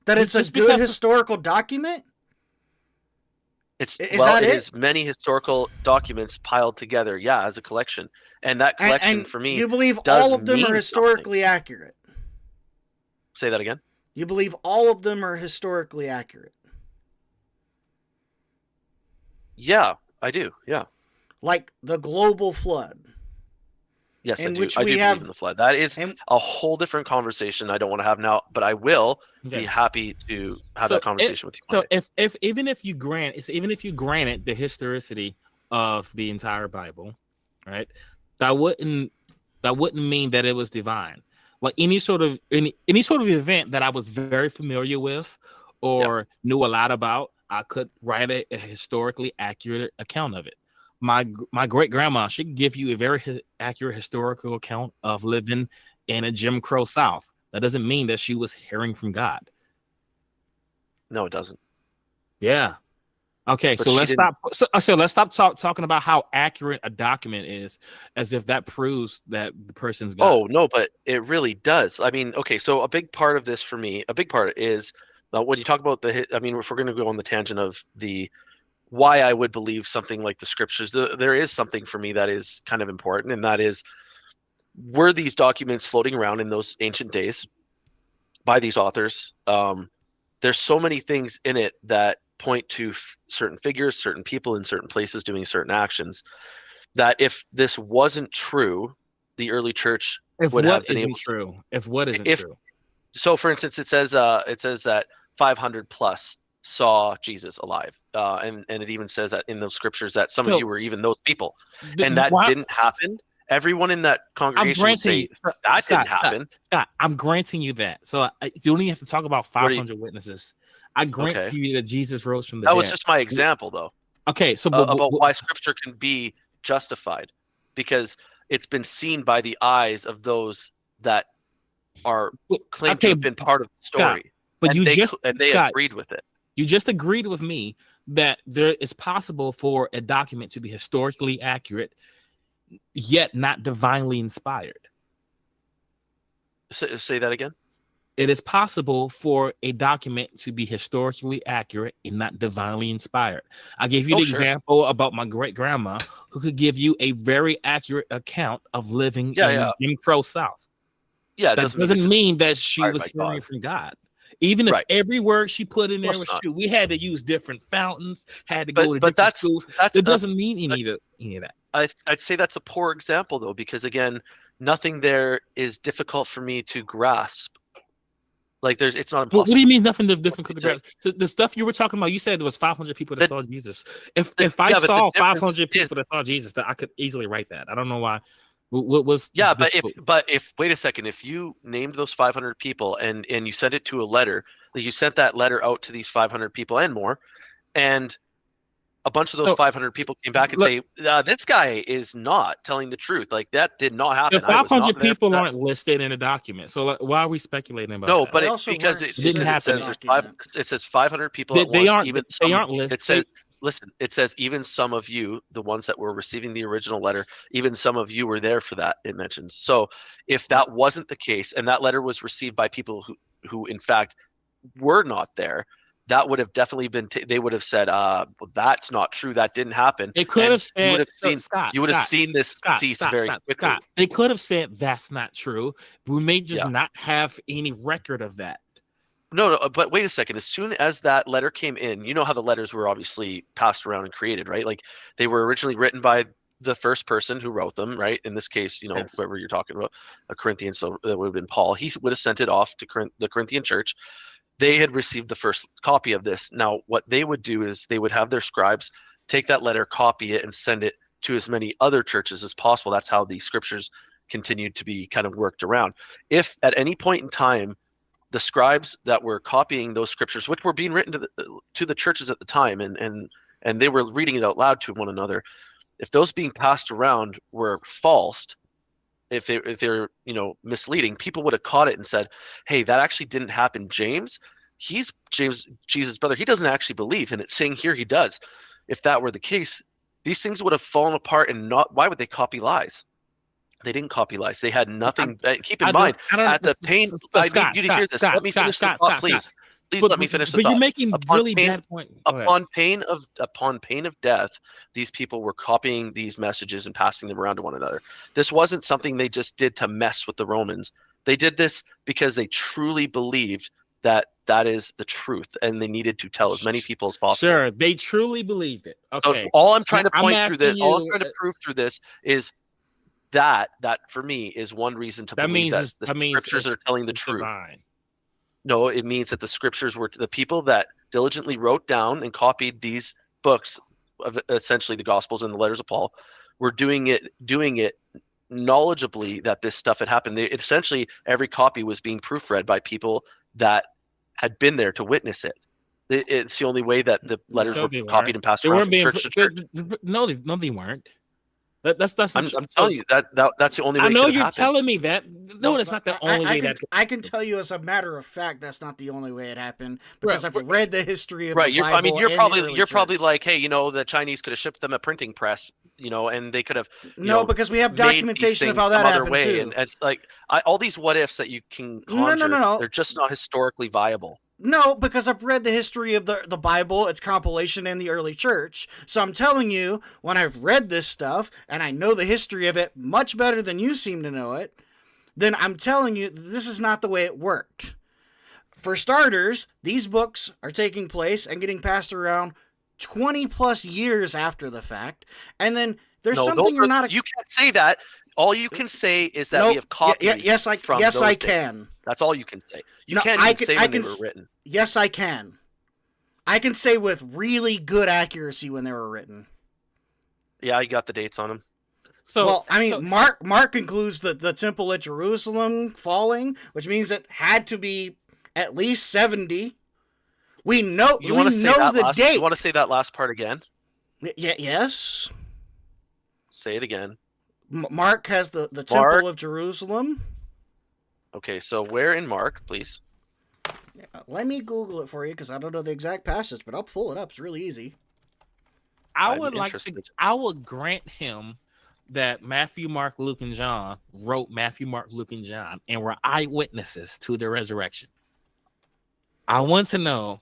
That it's a good historical document. It is many historical documents piled together, as a collection, and that collection for me, you believe all of them are historically accurate. Say that again. You believe all of them are historically accurate. Yeah, I do. Yeah. Like the global flood. Yes, I do. I do believe in the flood. That is a whole different conversation I don't want to have now, but I will be happy to have that conversation with you. So even if you grant it the historicity of the entire Bible, right? That wouldn't mean that it was divine. Like any sort of event that I was very familiar with or knew a lot about, I could write a historically accurate account of it. My great grandma, she could give you a very accurate historical account of living in a Jim Crow South. That doesn't mean that she was hearing from God. No, it doesn't. Yeah. Okay, But so let's stop. So let's stop talking about how accurate a document is, as if that proves that the person's God. Oh no, but it really does. I mean, okay, so a big part of this for me, is when you talk about if we're going to go on the tangent of the why I would believe something like the scriptures, there is something for me that is kind of important, and that is, were these documents floating around in those ancient days by these authors? There's so many things in it that point to certain figures, certain people in certain places doing certain actions, that if this wasn't true, the early church would have been able to. If what isn't true? So, for instance, it says that 500 plus saw Jesus alive, and it even says that in those scriptures that some of you were even those people, and that didn't happen. Everyone in that congregation would say that didn't happen. Scott, I'm granting you that. So you don't even have to talk about 500 witnesses. I grant to you that Jesus rose from the dead. That was just my example, though. Okay, so about why scripture can be justified, because it's been seen by the eyes of those that are claimed to have been part of the story. Scott, but and you they just and they Scott, agreed with it. you just agreed with me that there is possible for a document to be historically accurate, yet not divinely inspired. Say that again. It is possible for a document to be historically accurate and not divinely inspired. I gave you the Sure. example about my great grandma who could give you a very accurate account of living Yeah, in yeah. Jim Crow South. Yeah, it That doesn't doesn't it's mean that she inspired was by hearing God. from God. Even if Right. every word she put in there course was not. true, we had to use different fountains, had to go to But different schools. that's It a doesn't mean any of that. I'd say that's a poor example though, because again, nothing there is difficult for me to grasp. Like it's not What do impossible. you mean nothing different? What are you The stuff you were talking about, you said there was 500 people that The- saw Jesus. If the- if I yeah, but the saw difference 500 is- people that saw Jesus, that I could easily write that. I don't know why. What was Yeah, difficult? but if wait a second, if you named those 500 people and you sent it to a letter, like you sent that letter out to these 500 people and more, and a bunch of those So, 500 people came back and look- say, this guy is not telling the truth. Like that did not happen. the I was not 500 there for people that. aren't listed in a document. So like, why are we speculating about No, that? but They it, also because weren't it, didn't because it happen. says there's five. Document. It says 500 people They- at they once. aren't- Even they some, aren't listed. It says, listen. It says even some of you, the ones that were receiving the original letter, even some of you were there for that. It mentions. So if that wasn't the case, and that letter was received by people who in fact were not there, that would have definitely been. They would have said, well, "That's not true. That didn't happen." They could And have you would said, have so, seen. Scott, You would have Scott, seen this Scott, cease Scott, very Scott, quickly. Scott. They could have said that's not true. We may just Yeah. not have any record of that. No, but wait a second. As soon as that letter came in, you know how the letters were obviously passed around and created, right? Like they were originally written by the first person who wrote them, right? In this case, Yes. whoever you're talking about, a Corinthian, so that would have been Paul. He would have sent it off to the Corinthian church. They had received the first copy of this. Now, what they would do is they would have their scribes take that letter, copy it, and send it to as many other churches as possible. That's how the scriptures continued to be kind of worked around. If at any point in time, the scribes that were copying those scriptures, which were being written to the churches at the time, and they were reading it out loud to one another, if those being passed around were false, if they're misleading, people would have caught it and said, "Hey, that actually didn't happen. He's Jesus' brother. He doesn't actually believe, and it's saying here he does." If that were the case, these things would have fallen apart, and not. Why would they copy lies? They didn't copy lies. They had nothing. Keep in mind, at the pain. I need you to hear this. Let me finish the thought, please. Please let me finish the But thought. you're making really bad point. Go ahead. Upon pain of death, these people were copying these messages and passing them around to one another. This wasn't something they just did to mess with the Romans. They did this because they truly believed that is the truth, and they needed to tell as many people as possible. Sure, they truly believed it. Okay. So all I'm trying to I'm point through this, asking all I'm you, trying to prove through this is that for me is one reason to That believe means that the scriptures are telling the truth. divine. No, it means that the scriptures were the people that diligently wrote down and copied these books of essentially the Gospels and the letters of Paul were doing it knowledgeably that this stuff had happened. Essentially, every copy was being proofread by people that had been there to witness it. It's the only way that the letters were copied and passed around from church to church. No, they weren't. That's I'm telling you that's the only way. I know it could have you're happened. telling me that. No, that's not the only way that. I can tell you as a matter of fact that's not the only way it happened because I've read the history of right. the Bible. You're and probably like, hey, the Chinese could have shipped them a printing press, and they could have. Because we have documentation of how that happened too. And it's like all these what ifs that you can conjure. No. They're just not historically viable. No, because I've read the history of the Bible, its compilation, and the early church. So I'm telling you, when I've read this stuff, and I know the history of it much better than you seem to know it, then I'm telling you, this is not the way it worked. For starters, these books are taking place and getting passed around 20 plus years after the fact, and then there's something you're not... You can't say that. All you can say is that we have copies. Yes, I days. can. That's all you can say. You can't even say when they were written. Yes, I can. I can say with really good accuracy when they were written. Yeah, you got the dates on them. Mark includes the temple at Jerusalem falling, which means it had to be at least 70. We know the date. You want to say that last part again? Yes. Say it again. Mark has the temple of Jerusalem. Okay, so where in Mark, please? Let me Google it for you because I don't know the exact passage, but I'll pull it up. It's really easy. I I'm would like to. interested. I would grant him that Matthew, Mark, Luke, and John wrote Matthew, Mark, Luke, and John, and were eyewitnesses to the resurrection. I want to know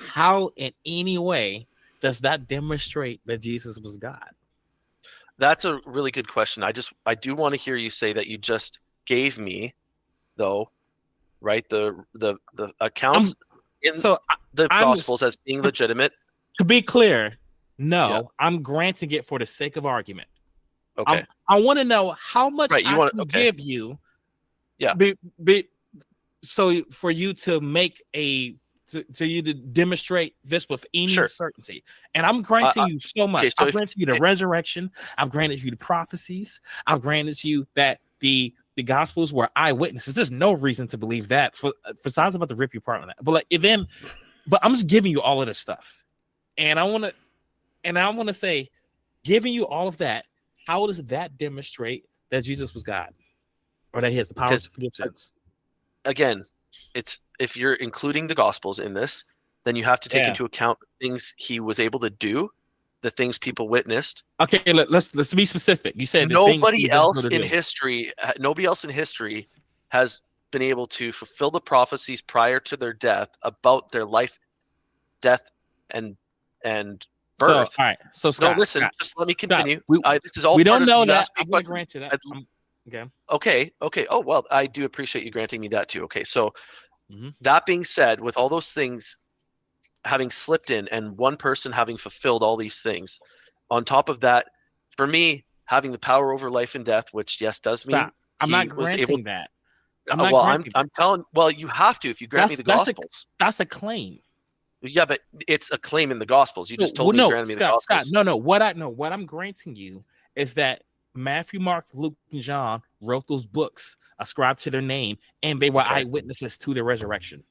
how, in any way, does that demonstrate that Jesus was God? That's a really good question. I do want to hear you say that you just gave me, though, right? The accounts in So the I'm Gospels as being legitimate. to be clear, no, Yeah. I'm granting it for the sake of argument. Okay. I want to know how much Right, you I want- can okay. give you. Yeah. So for you to make to you to demonstrate this with any Sure. certainty. And I'm granting you so much. okay, so I've granted you the resurrection. I've granted you the prophecies. I've granted you that the Gospels were eyewitnesses. There's no reason to believe that. For Fasad's about to rip you apart on that. But but I'm just giving you all of this stuff. And I want to say, giving you all of that, how does that demonstrate that Jesus was God? Or that he has the power Because- to forgive sins? Again, it's if you're including the Gospels in this, then you have to take Yeah. into account the things he was able to do, the things people witnessed. Okay, let's be specific. You said Nobody else in history has been able to fulfill the prophecies prior to their death about their life, death, and birth. So, all right. So Scott, No, listen, Scott, just let me Scott, continue. we This is all we part don't of know you that. asked me a I'm going to question. grant you that. Okay. Okay. Oh, well, I do appreciate you granting me that too. Okay, so Mhm. that being said, with all those things having slipped in and one person having fulfilled all these things, on top of that, for me, having the power over life and death, which yes, does mean Stop. I'm he not was granting able. that. I'm telling. Well, you have to if you grant me the That's Gospels. That's a claim. Yeah, but it's a claim in the Gospels. You just told me you granted me the Scott, Gospels. no. What I'm granting you is that Matthew, Mark, Luke, and John wrote those books ascribed to their name, and they were Okay. eyewitnesses to the resurrection.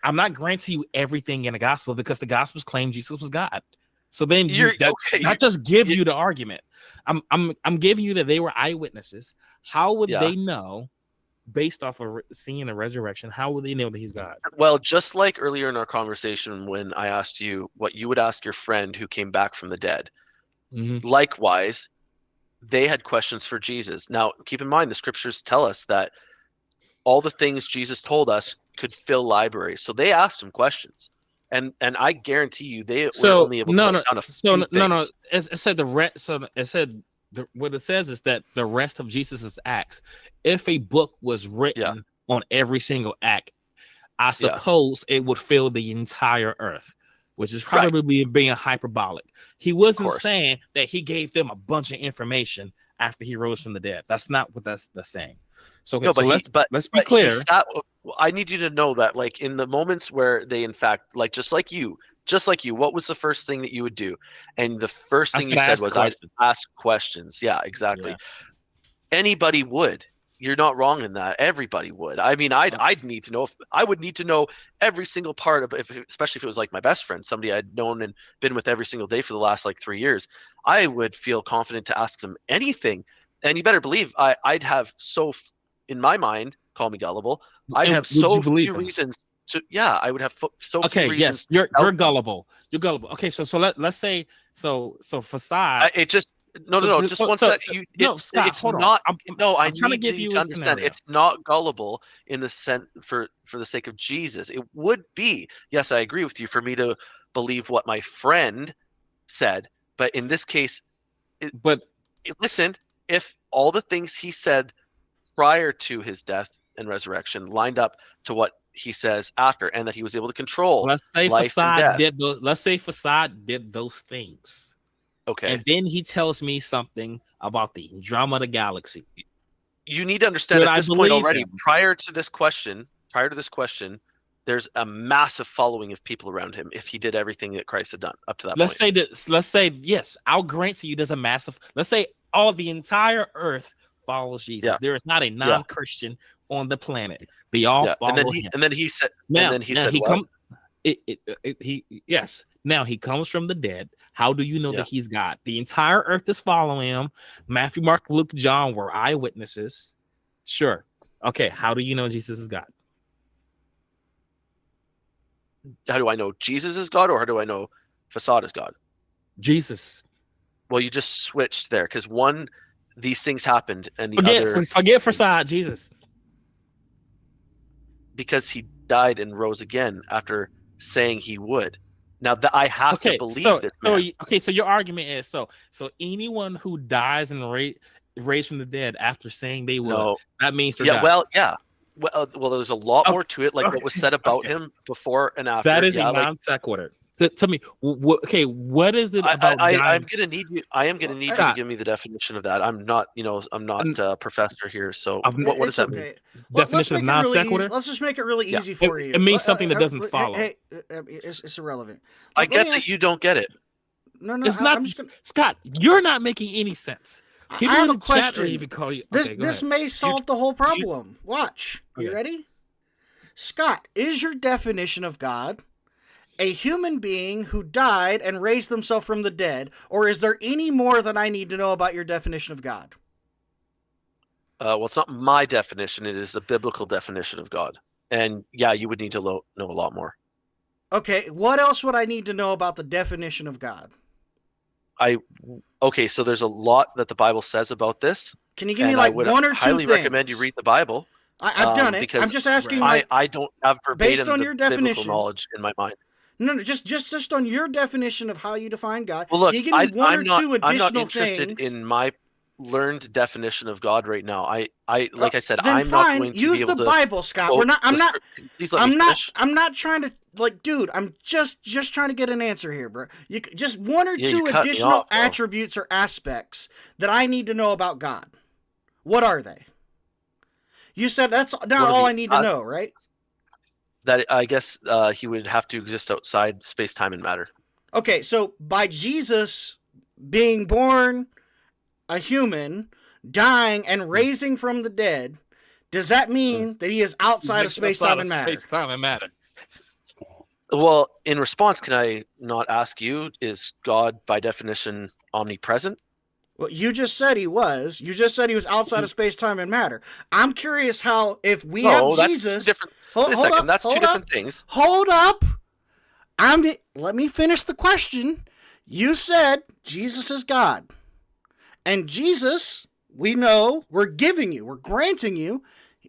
I'm not granting you everything in the gospel because the gospels claim Jesus was God. So then that just give you the argument. I'm giving you that they were eyewitnesses. How would they know, based off of seeing the resurrection? How would they know that he's God? Well, just like earlier in our conversation when I asked you what you would ask your friend who came back from the dead, likewise, they had questions for Jesus. Now, keep in mind, the scriptures tell us that all the things Jesus told us could fill libraries. So they asked him questions. And I guarantee you they were only able to write down a few things. It said what it says is that the rest of Jesus's acts, if a book was written on every single act, I suppose it would fill the entire earth, which is probably being hyperbolic. He wasn't saying that he gave them a bunch of information after he rose from the dead. That's not what that's saying. So, okay, let's be clear. I need you to know that, like, in the moments where they, in fact, like, just like you, what was the first thing that you would do? And the first thing you said was, I'd ask questions. Yeah, exactly. Yeah. Anybody would. You're not wrong in that. Everybody would. I mean, I'd need to know I would need to know every single part of especially if it was like my best friend, somebody I'd known and been with every single day for the last like 3 years. I would feel confident to ask them anything. And you better believe I'd have in my mind, call me gullible, I'd have so few reasons to, I would have so few reasons. Yes, you're gullible. You're gullible. Okay, so let's say Facade. Just one second. Scott, it's not. I'm trying to give you to understand. It's not gullible in the sense for the sake of Jesus. It would be. Yes, I agree with you. For me to believe what my friend said, but in this case, listen. If all the things he said prior to his death and resurrection lined up to what he says after, and that he was able to control, let's say Facade did those things. Okay. And then he tells me something about the Andromeda Galaxy. You need to understand at this point already, prior to this question, there's a massive following of people around him if he did everything that Christ had done up to that point. Let's say, yes, I'll grant to you there's a massive, let's say the entire earth follows Jesus. Yeah. There is not a non-Christian on the planet. They all follow him. And then he said, now he comes from the dead. How do you know that he's God? The entire earth is following him. Matthew, Mark, Luke, John were eyewitnesses. Sure. Okay. How do you know Jesus is God? Jesus is God, or how do I know Facade is God? Jesus. Well, you just switched there because one, these things happened, and the other, Forget Facade, Jesus. because he died and rose again after saying he would. Now that I have to believe this man. So your argument is so anyone who dies and raised from the dead after saying they would, that means they're God. Well, there's a lot more to it, like what was said about him before and after. That is a non sequitur. Tell me, what is it about? I am gonna need you to give me the definition of that. I'm not a professor here, so what does that mean? Definition of non sequitur. Let's just make it really easy for you. It means something that doesn't follow. Hey, it's irrelevant. I get that you don't get it. No, it's not. Scott, you're not making any sense. I have a question. Even call you. This may solve the whole problem. Watch. You ready? Scott, is your definition of God a human being who died and raised themselves from the dead, or is there any more that I need to know about your definition of God? Well, it's not my definition. It is the biblical definition of God. And yeah, you would need to know a lot more. Okay, what else would I need to know about the definition of God? Okay, so there's a lot that the Bible says about this. Can you give me like one or two things? I highly recommend you read the Bible. I've done it. I'm just asking. I don't have verbatim based on your biblical knowledge in my mind. No, just on your definition of how you define God. Well, look, can you give me one or two additional I'm not interested in my learned definition of God right now. Like I said, I'm not going to use be able the Bible, Scott. I'm not trying to dude. I'm just trying to get an answer here, bro. Just one or two additional attributes or aspects that I need to know about God. What are they? You said that's not all I need to know, right? That I guess he would have to exist outside space, time, and matter. Okay, so by Jesus being born a human, dying, and raising from the dead, does that mean that he is outside of space, time, and matter? Space, time, and matter. Well, in response, can I not ask you, is God by definition omnipresent? Well, you just said he was. You just said he was outside of space, time, and matter. I'm curious how, if we have Jesus... That's two different things. Hold up. Let me finish the question. You said Jesus is God. And Jesus, we know, we're granting you,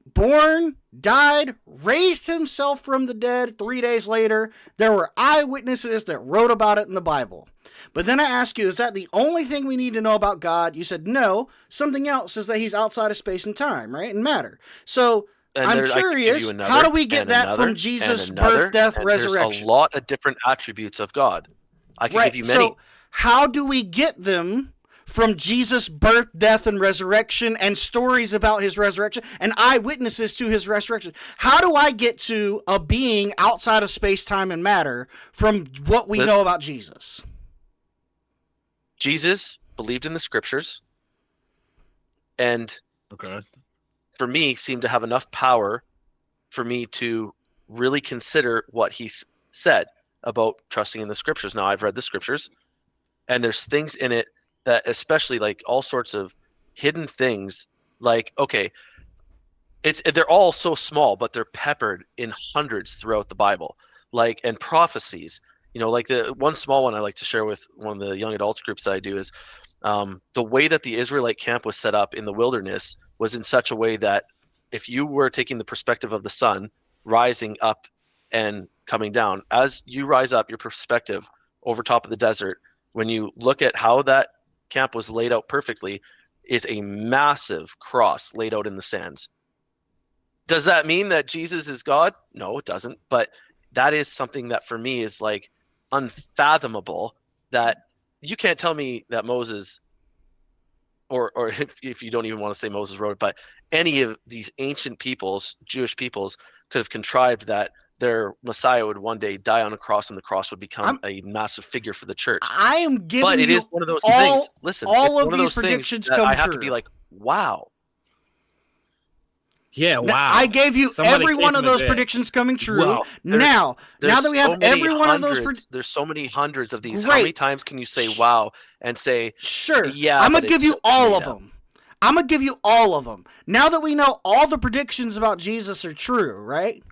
born, died, raised himself from the dead 3 days later. There were eyewitnesses that wrote about it in the Bible. But then I ask you, is that the only thing we need to know about God? You said no. Something else is that he's outside of space and time, right? And matter. So... I'm curious, how do we get that from Jesus' birth, death, resurrection? There's a lot of different attributes of God. I can give you many. So how do we get them from Jesus' birth, death, and resurrection, and stories about his resurrection, and eyewitnesses to his resurrection? How do I get to a being outside of space, time, and matter from what we know about Jesus? Jesus believed in the scriptures, and for me, seemed to have enough power for me to really consider what he said about trusting in the scriptures. Now, I've read the scriptures, and there's things in it that, especially like all sorts of hidden things, like, okay, they're all so small, but they're peppered in hundreds throughout the Bible, and prophecies. Like the one small one I like to share with one of the young adults groups that I do is the way that the Israelite camp was set up in the wilderness was in such a way that if you were taking the perspective of the sun rising up and coming down, as you rise up, your perspective over top of the desert, when you look at how that camp was laid out perfectly, is a massive cross laid out in the sands. Does that mean that Jesus is God? No, it doesn't. But that is something that for me is like unfathomable, that you can't tell me that Moses, or if you don't even want to say Moses wrote it, but any of these ancient peoples, Jewish peoples, could have contrived that their Messiah would one day die on a cross, and the cross would become a massive figure for the church. I am giving but it is one of those things. Listen, all of these predictions come true. I have to be like, wow. Yeah, wow. I gave you every one of those predictions coming true. Wow. Now that we have every one of those... There's so many hundreds of these. Right. How many times can you say wow and say, sure, yeah, I'm going to give you all of them. I'm going to give you all of them. Now that we know all the predictions about Jesus are true, right?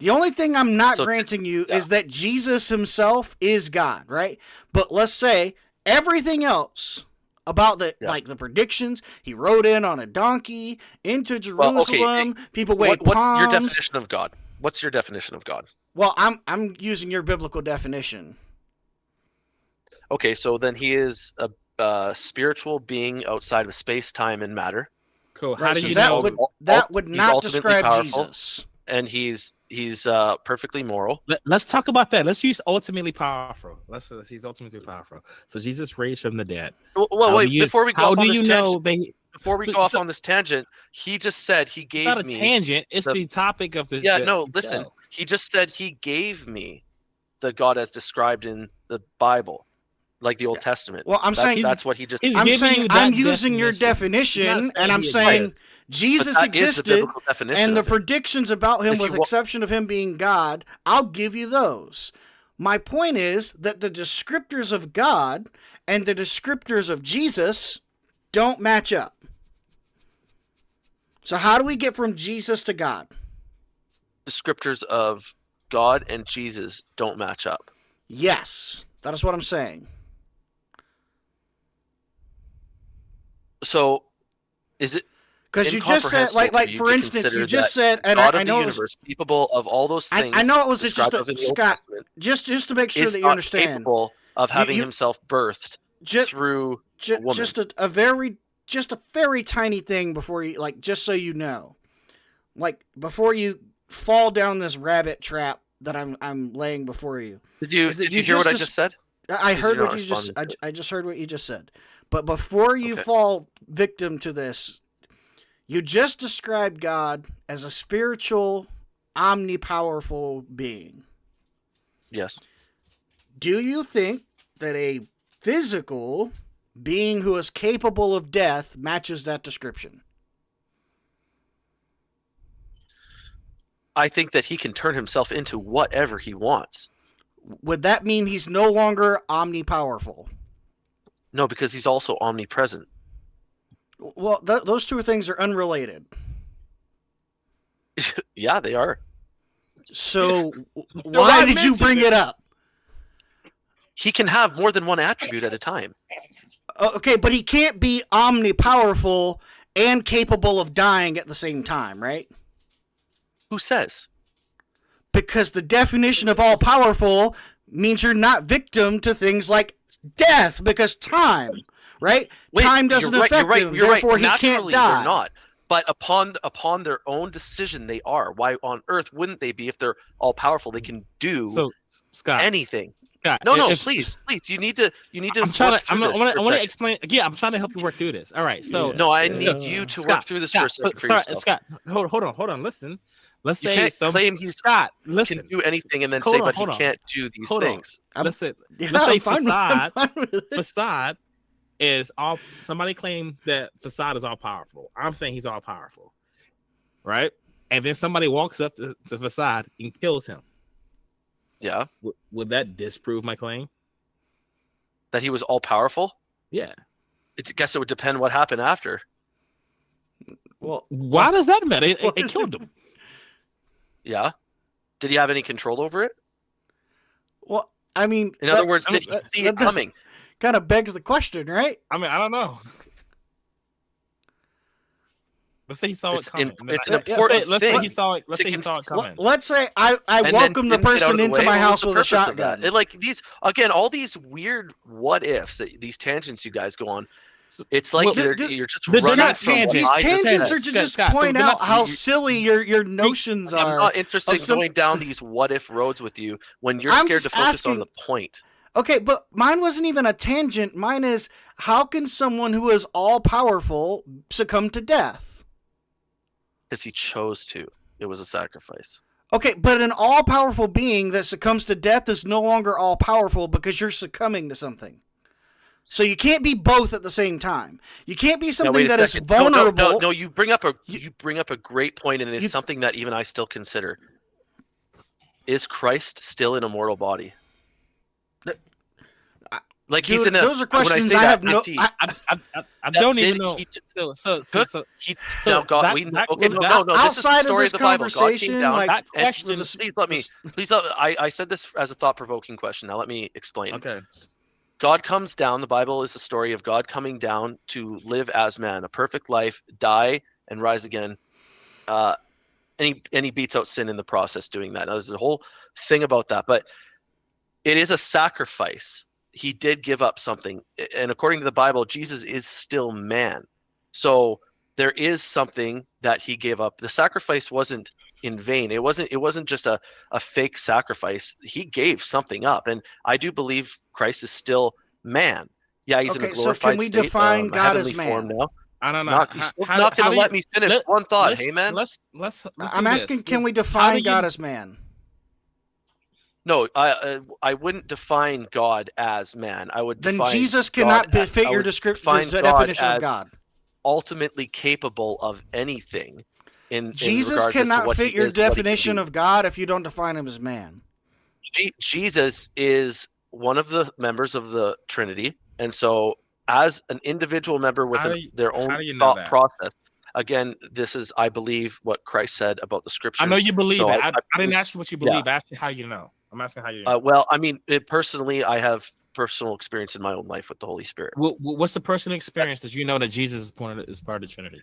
The only thing I'm not So granting you yeah. is that Jesus himself is God, right? But let's say everything else about the Yeah. like the predictions, he rode in on a donkey into Well, okay, Jerusalem. People waved What's your palms. definition of God? What's your definition of God? Well, I'm using your biblical definition. Okay, so then he is a spiritual being outside of space, time, and matter, Cool. How Right, do so you that know? would he's not ultimately describe powerful. Jesus. and he's perfectly moral. Let's talk about that. Let's use ultimately powerful. Let's he's ultimately powerful. So Jesus raised from the dead. Well, How wait, do you- before we go how off do on this you tangent, know they? before we go off on this tangent, he just said he It's gave not a me. tangent. It's the- the topic of the. Yeah, the no, listen. show. He just said he gave me the God as described in the Bible, like the Old Testament. Well, I'm saying That's what he just. he's I'm giving saying you I'm that using your definition. He's not definition, saying and I'm he saying exists. Jesus But that is the existed, biblical definition and the of it. predictions about him, If you with wa- exception of him being God, I'll give you those. My point is that the descriptors of God and the descriptors of Jesus don't match up. So how do we get from Jesus to God? Descriptors of God and Jesus don't match up. Yes, that is what I'm saying. So, is it Because you just said, like incomprehensible for to instance, consider you just that said, and God I of the know it was, universe, capable of all those things I know it was just described of in the Old Scott. Testament, Just to make sure is that you not understand, capable of having you- himself birthed through a woman? just a very tiny thing before you, like, just so you know, like before you fall down this rabbit trap that I'm laying before you. Did you is that hear what I just just said? I heard you're what not you just responding to I just heard what you just said. But before you Okay. fall victim to this, you just described God as a spiritual, omnipowerful being. Yes. Do you think that a physical being who is capable of death matches that description? I think that he can turn himself into whatever he wants. Would that mean he's no longer omnipowerful? No, because he's also omnipresent. Well, those two things are unrelated. Yeah, they are. So why did you bring it up? He can have more than one attribute at a time. Okay, but he can't be omnipowerful and capable of dying at the same time, right? Who says? Because the definition of all powerful means you're not victim to things like death, because time, right? Wait, time doesn't affect him, therefore he can't Naturally, die. they're not. But upon their own decision, they are. Why on earth wouldn't they be if they're all powerful? They can do So Scott, anything. Scott, No, if- please. You need to. I'm trying work to. through this I for a want to second. explain. Yeah, I'm trying to help you work through this. All right. So Yeah. No, I Yeah. need you to Scott, work through this for a second for yourself. Scott, hold on. Listen. Let's You say can't some claim he's Scott. He Listen. can do anything and then Hold say, on, but he hold on. can't do these Hold on. things. Let's say Yeah, let's say I'm fine with- I'm facade. fine with it. Facade is all. Somebody claimed that facade is all powerful. I'm saying he's all powerful, right? And then somebody walks up to facade and kills him. Yeah, Would that disprove my claim? that he was all powerful. Yeah. I guess it would depend what happened after. Well, Why does that matter? It what is killed it? him. Yeah. Did he have any control over it? well, I mean, In other words, did he see it coming? Kind of begs the question, right? I mean, I don't know. Let's say he saw It's it coming. an yeah, important Let's say thing. he saw it. Let's to say he saw it cons- coming. Let's say I and then welcome the didn't get out person of the into way. my What was house the with a purpose of that? shotgun. Like these again, all these weird what ifs, these tangents you guys go on. It's like Well, you're they're just they're running not from tangents. These what I just tangents said. are to just Scott, so point we're out not- how you- silly your notions I'm are. not interested in some- going down these what if roads with you when you're I'm scared to just focus on asking- the point. Okay, but mine wasn't even a tangent. Mine is, how can someone who is all powerful succumb to death? Because he chose to. It was a sacrifice. Okay, but an all powerful being that succumbs to death is no longer all powerful because you're succumbing to something. So you can't be both at the same time. You can't be Now, something wait a that is second. vulnerable. No, you bring up a great point, and it's You- something that even I still consider. Is Christ still in a mortal body? Like Dude, he's in a. those are when I questions say I that, have no. is he- I don't did even know. he So now God, that- we that- okay, that- no, this is the outside of story this of the Bible. God came conversation, down. like that And question. please let I said this as a thought-provoking question. Now let me explain. Okay. God comes down. The Bible is the story of God coming down to live as man, a perfect life, die and rise again. And he beats out sin in the process doing that. Now, there's a whole thing about that, but it is a sacrifice. He did give up something, and according to the Bible, Jesus is still man. So there is something that he gave up. The sacrifice wasn't in vain. It wasn't just a fake sacrifice. He gave something up, and I do believe Christ is still man. Yeah, he's in a Okay, so glorified can we state, define a God as heavenly form man? now. I don't know. He's still not going to let me finish one thought. Hey, man. Let's I'm do asking, this. can we How define do you- God as man? No, I wouldn't define God as man. I would Then define Jesus God cannot as- fit I your would description, define the God definition as of God. ultimately capable of anything. In Jesus regards as to cannot what fit he your is, what he can definition do. of God if you don't define him as man. Jesus is one of the members of the Trinity, and so as an individual member with their own how do you know thought that? process. Again, this is, I believe, what Christ said about the scriptures. I know you believe So it. I didn't ask you what you Yeah. believe. I asked you how you know. I'm asking how you know. Well, I mean, personally, I have personal experience in my own life with the Holy Spirit. What's the personal experience that you know that Jesus is part of the Trinity?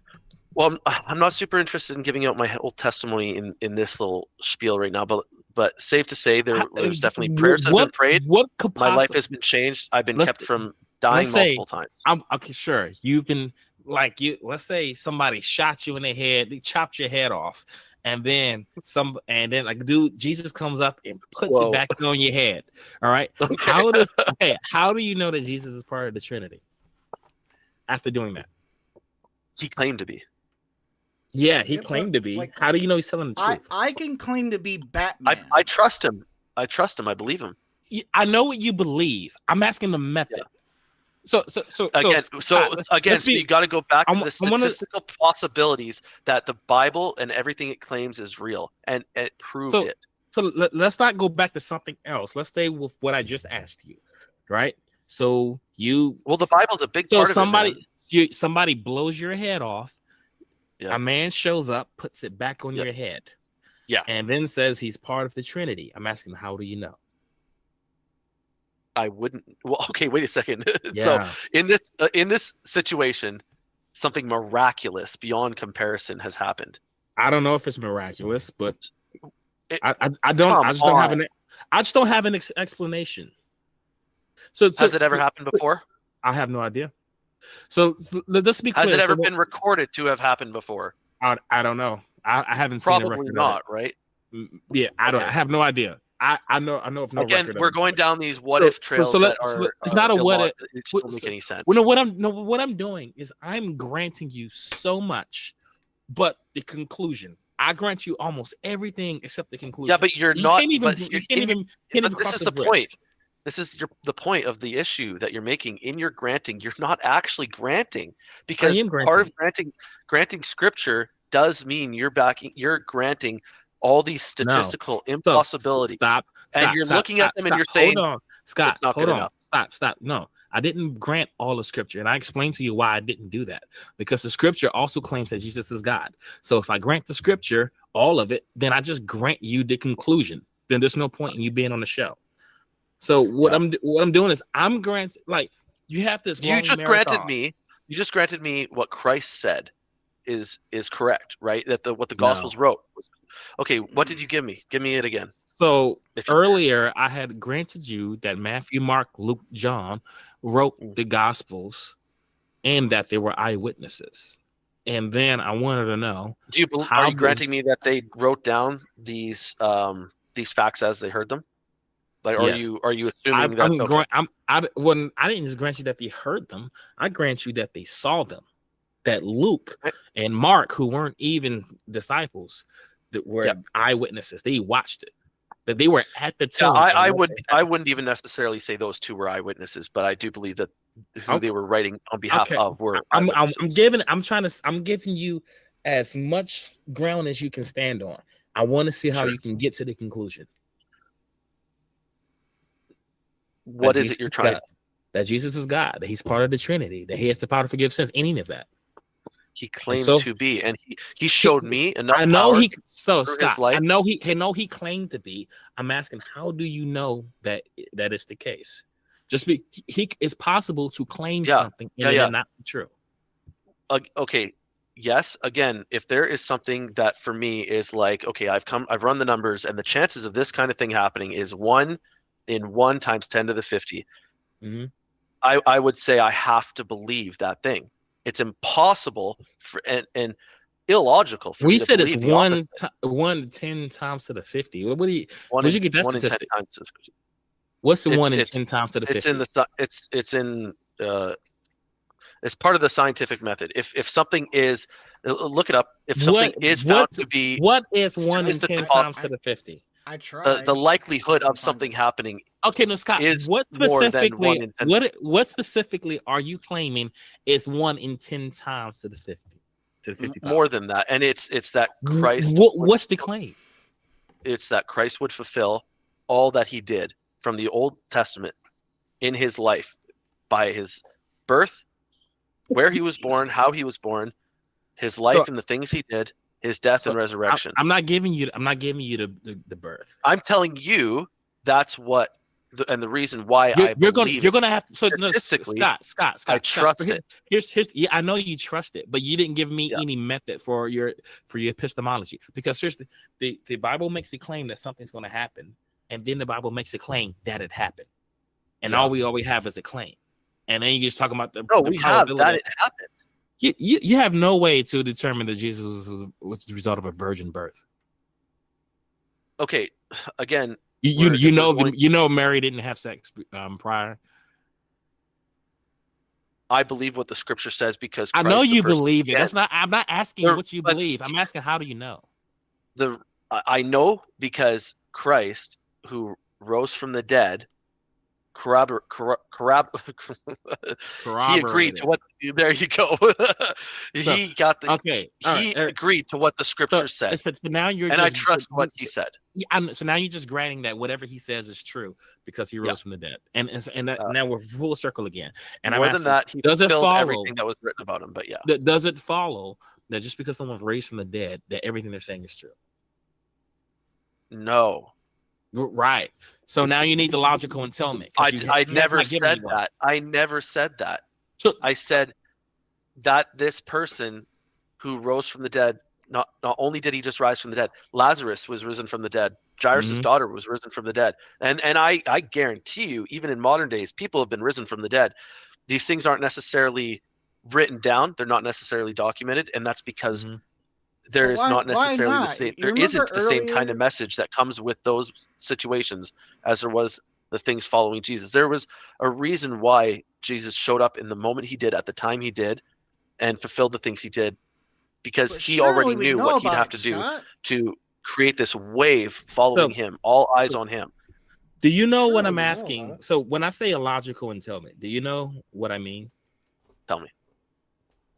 Well, I'm not super interested in giving out my whole testimony in this little spiel right now, but safe to say there's definitely prayers that have been prayed. What could My life possibly? has been changed. I've been Let's- kept from dying let's say- multiple times. I'm okay. Sure, you've been like you. Let's say somebody shot you in the head. They chopped your head off, and then like dude, Jesus comes up and puts Whoa. it back on your head. All right. Okay. How do you know that Jesus is part of the Trinity after doing that? He claimed to be. Yeah, he Yeah, claimed but, to be. like, How do you know he's telling the truth? I can claim to be Batman. I trust him. I trust him. I believe him. I know what you believe. I'm asking the method. So Again, so you got to go back to the I wanna- statistical possibilities that the Bible and everything it claims is real, and it proved it. So let's not go back to something else. Let's stay with what I just asked you, right? So the Bible's a big so part of it, man. somebody blows your head off. Yeah. A man shows up, puts it back on your head. Yeah. And then says he's part of the Trinity. I'm asking, how do you know? I wouldn't. Well, okay, wait a second. Yeah. So in this situation, something miraculous beyond comparison has happened. I don't know if it's miraculous, but I just don't have an explanation. So Has it ever happened before? I have no idea. So let's be clear. Has it ever been recorded to have happened before? I don't know. I haven't seen a Probably record not, right? Yeah, I don't. Okay. I have no idea. I know of no Again, record. we're going down these what if trails that are. It's not a what if. It don't make any sense. Well, what I'm doing is I'm granting you so much, but the conclusion. I grant you almost everything except the conclusion. Yeah, but you can't even cross this is the the point. bridge. This is the point of the issue that you're making. In your granting, you're not actually granting, because part of granting scripture does mean you're granting all these statistical impossibilities. Stop. And you're looking at them and you're saying, hold on, Scott, it's not hold good on. enough. Stop. No, I didn't grant all the scripture. And I explained to you why I didn't do that. Because the scripture also claims that Jesus is God. So if I grant the scripture, all of it, then I just grant you the conclusion. Then there's no point in you being on the show. So what I'm doing is I'm granting, like, you have this. You just granted me what Christ said is correct, right? That what the Gospels wrote. Okay, what did you give me? Give me it again. So earlier I had granted you that Matthew, Mark, Luke, John wrote the Gospels and that they were eyewitnesses. And then I wanted to know, are you granting me that they wrote down these facts as they heard them? Like, yes. Are you assuming that? I didn't just grant you that they heard them. I grant you that they saw them. That Luke and Mark, who weren't even disciples, that were eyewitnesses, they watched it. That they were at the tomb. I wouldn't even necessarily say those two were eyewitnesses, but I do believe that who they were writing on behalf of were. I'm giving you as much ground as you can stand on. I want to see how you can get to the conclusion. What is it you're trying? that Jesus is God, that he's part of the Trinity, that he has the power to forgive sins, any of that. He claimed so- to be, and he showed me enough I know power he so through his Scott, life. I know he claimed to be. I'm asking, how do you know that is the case? Just be it's possible to claim something and it not be true. Okay, yes, again, if there is something that for me is like, okay, I've run the numbers, and the chances of this kind of thing happening is 1 in 1 times 10 to the 50. Mm-hmm. I would say I have to believe that thing. It's impossible and illogical for me to said it's believe the opposite. 1 to 10 times to the 50. What do you? Where'd you get that 1 in 10 statistic? times to the 50. What's the 1 in 10 times to the 50? It's in it's part of the scientific method. If something is, look it up. If something is found to be, what is 1 in 10 times to the 50? I tried. The likelihood couldn't of find something it. happening Okay, no, Scott. is What more than 1 specifically? in 10. What specifically are you claiming is 1 in 10 times to the 50? To the 50 More than that, and it's that Christ. What's the claim? It's that Christ would fulfill all that he did from the Old Testament in his life by his birth, where he was born, how he was born, his life and the things he did, his death and resurrection. I'm not giving you the birth. I'm telling you that's what and the reason why you're gonna have to. So statistically, Scott, I trust it. Here's I know you trust it, but you didn't give me any method for your epistemology, because seriously, the Bible makes a claim that something's going to happen, and then the Bible makes a claim that it happened, and all we have is a claim, and then you just talk about the we have that it happened. You have no way to determine that Jesus was the result of a virgin birth. Okay, again, you know Mary didn't have sex prior. I believe what the scripture says because Christ, I know you believe it. I'm not asking what you believe. I'm asking, how do you know? I know because Christ, who rose from the dead, he agreed to what. There you go. He got the. Okay. He agreed to what the scripture said. So now I trust what he said. So now you're just granting that whatever he says is true because he rose from the dead, and now we're full circle again. And more I'm asking, than that, he fulfilled everything that was written about him. But does it follow that just because someone's raised from the dead, that everything they're saying is true? No. Right. So now you need the logical entailment. I never said that. I never said that. I said that this person who rose from the dead, not only did he just rise from the dead, Lazarus was risen from the dead. Jairus' daughter was risen from the dead. And I guarantee you, even in modern days, people have been risen from the dead. These things aren't necessarily written down. They're not necessarily documented. And that's because there is not necessarily the same. There isn't the same kind of message that comes with those situations as there was the things following Jesus. There was a reason why Jesus showed up in the moment he did, at the time he did, and fulfilled the things he did, because he already knew what he'd have to do to create this wave following him, all eyes on him. Do you know what I'm asking? So when I say a logical entailment, do you know what I mean? Tell me.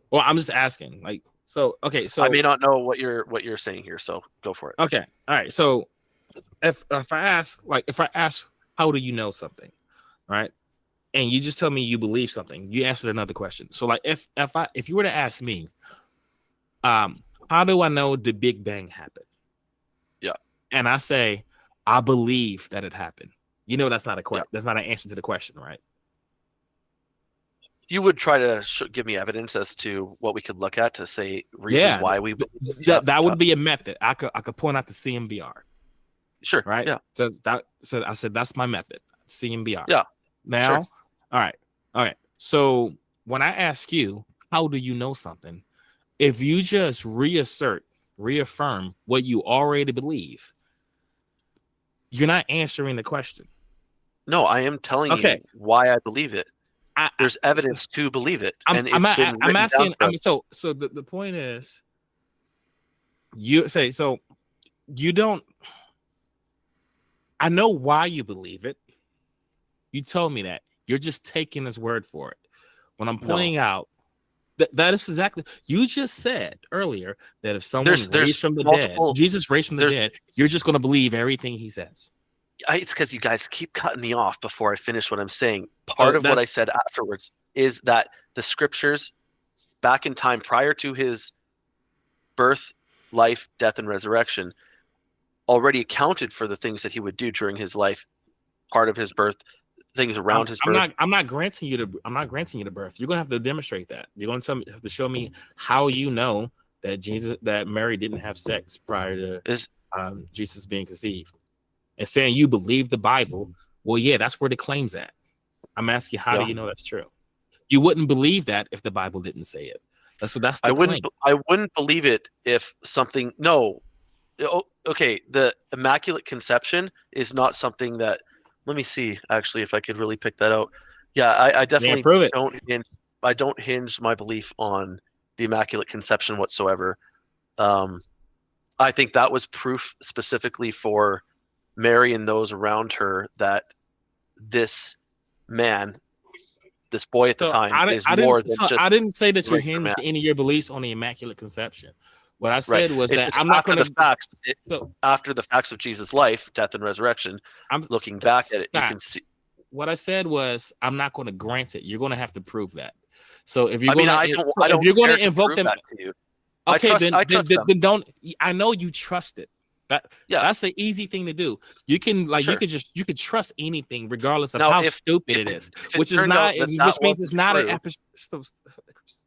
Well, I'm just asking, like. So okay, so I may not know what you're saying here, so go for it. Okay, all right. So if I ask, how do you know something, right? And you just tell me you believe something, you answered another question. So like if you were to ask me, how do I know the Big Bang happened? Yeah, and I say I believe that it happened. You know, that's not a question. That's not an answer to the question, right? You would try to give me evidence as to what we could look at to say reasons why we. That would be a method. I could point out the CMBR. Sure. Right. Yeah. So I said that's my method. CMBR. Yeah. Now. Sure. All right. So when I ask you, how do you know something? If you just reaffirm what you already believe, you're not answering the question. No, I am telling you why I believe it. There's evidence to believe it, and I'm asking. So the point is, you say so. You don't. I know why you believe it. You told me that. You're just taking his word for it. When I'm pointing out that is exactly, you just said earlier that if someone raised from the dead, Jesus raised from the dead, you're just going to believe everything he says. it's because you guys keep cutting me off before I finish what I'm saying. Part of what I said afterwards is that the scriptures back in time prior to his birth, life, death, and resurrection already accounted for the things that he would do during his life, part of his birth, things around his birth. I'm not granting you the birth. You're gonna have to demonstrate that. You're gonna have to show me how you know that Mary didn't have sex prior to Jesus being conceived. And saying you believe the Bible, well, yeah, that's where the claim's at. I'm asking, how do you know that's true? You wouldn't believe that if the Bible didn't say it. That's the I claim. wouldn't believe it if something. No, okay. The Immaculate Conception is not something that. Let me see. Actually, if I could really pick that out. Yeah, I definitely don't hinge my belief on the Immaculate Conception whatsoever. I think that was proof specifically for Mary and those around her that this man, this boy at the time, is more than just. I didn't say that you hinged any of your beliefs on the Immaculate Conception. What I said was that I'm not going to. After the facts of Jesus' life, death, and resurrection, I'm looking back at it. You can see. What I said was I'm not going to grant it. You're going to have to prove that. So if you're going to invoke them, to you. Okay, then don't. I know you trust it. That's the easy thing to do. You can you could trust anything regardless of how stupid it is, which means it's not an episode.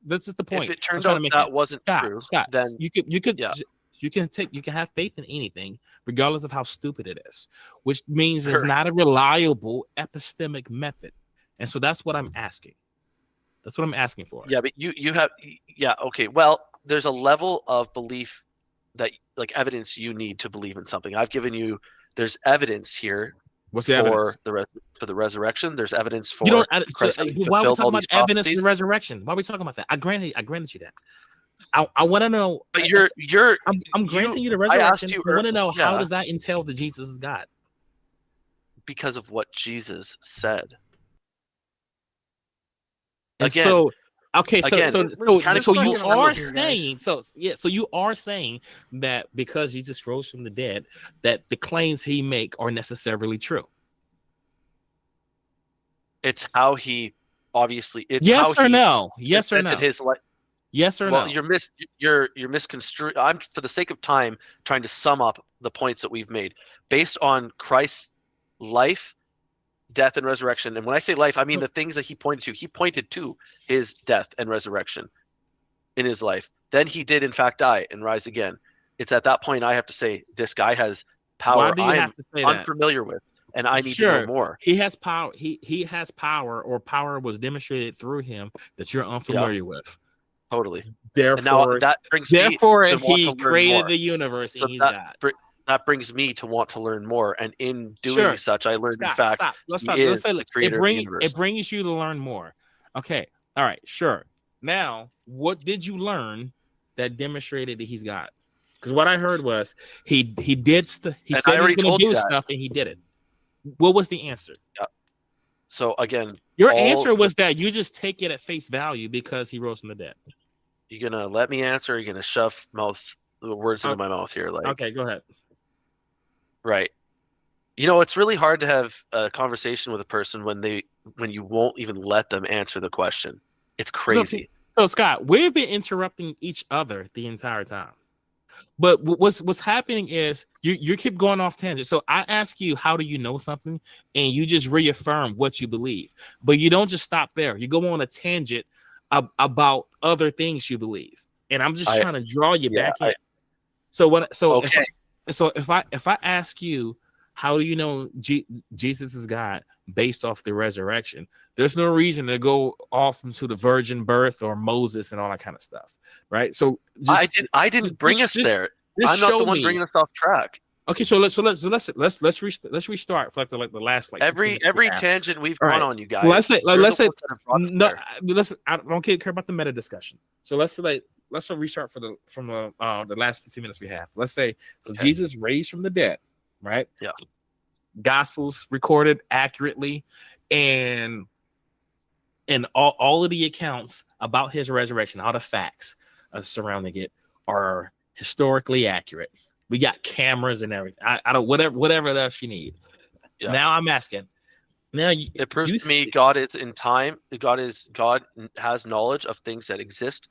This is the point. If it turns out that wasn't true, then you can have faith in anything regardless of how stupid it is, which means it's not a reliable epistemic method. And so that's what I'm asking. That's what I'm asking for. Yeah, but you have okay. Well, there's a level of belief that like evidence you need to believe in something. I've given you. There's evidence here. What's the evidence for the resurrection? There's evidence for. Why are we talking about evidence for the resurrection? Why are we talking about that? I granted you that. I want to know. But I'm granting you the resurrection. I want to know how does that entail that Jesus is God? Because of what Jesus said. Again, so you are saying that because Jesus rose from the dead, that the claims he make are necessarily true. It's how he obviously. It's yes how or he no. Yes or no. His life. Yes or no. You're misconstruing. I'm, for the sake of time, trying to sum up the points that we've made based on Christ's life, death, and resurrection. And when I say life, I mean the things that he pointed to. He pointed to his death and resurrection in his life. Then he did in fact die and rise again. It's at that point I have to say this guy has power I'm unfamiliar with, and I need to know more. He has power. He has power, or power was demonstrated through him that you're unfamiliar with. Totally. Therefore, that brings he created the universe, so and he's God. That brings me to want to learn more, and in doing such, I learned in fact he is the creator of the universe. It brings you to learn more. Okay, all right, sure. Now, what did you learn that demonstrated that he's God? Because what I heard was he said he was going to do stuff, and he did it. What was the answer? Yeah. So again, your answer was that you just take it at face value because he rose from the dead. You gonna let me answer? Or you gonna shove words into my mouth here? Like, okay, go ahead. Right. You know, it's really hard to have a conversation with a person when you won't even let them answer the question. It's crazy. So Scott, we've been interrupting each other the entire time. But what's happening is you keep going off tangent. So I ask you, how do you know something? And you just reaffirm what you believe. But you don't just stop there. You go on a tangent about other things you believe. And I'm just trying to draw you back in. If I ask you, how do you know Jesus is God based off the resurrection? There's no reason to go off into the virgin birth or Moses and all that kind of stuff, right? So I didn't bring us there. I'm not the one bringing us off track. Okay, so let's restart for like the last every tangent we've gone on, you guys. Let's say I don't care about the meta discussion. So let's restart from the last 15 minutes we have. Let's say Jesus raised from the dead, right? Yeah. Gospels recorded accurately, and all of the accounts about his resurrection, all the facts surrounding it are historically accurate. We got cameras and everything. I don't whatever else you need. Yeah. Now I'm asking. Now it proves to me God is in time. God has knowledge of things that exist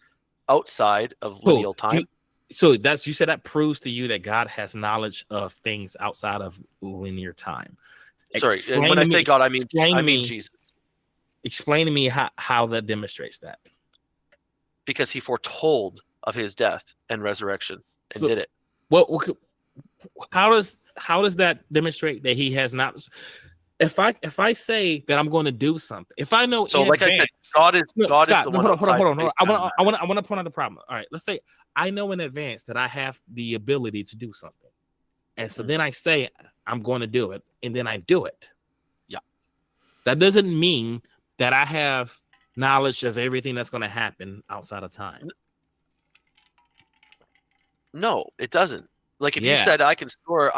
outside of lineal time. So that's, you said that proves to you that God has knowledge of things outside of linear time. Sorry, and when I say God, I mean Jesus. Explain to me how that demonstrates that. Because he foretold of his death and resurrection and did it. Well, how does that demonstrate that he has not? If I say that I'm going to do something, if I know, so like advance, I said, God is the one. Hold on. I want to point out the problem. All right, let's say I know in advance that I have the ability to do something, and so then I say I'm going to do it, and then I do it. Yeah, that doesn't mean that I have knowledge of everything that's going to happen outside of time. No, it doesn't. Like if you said I can score,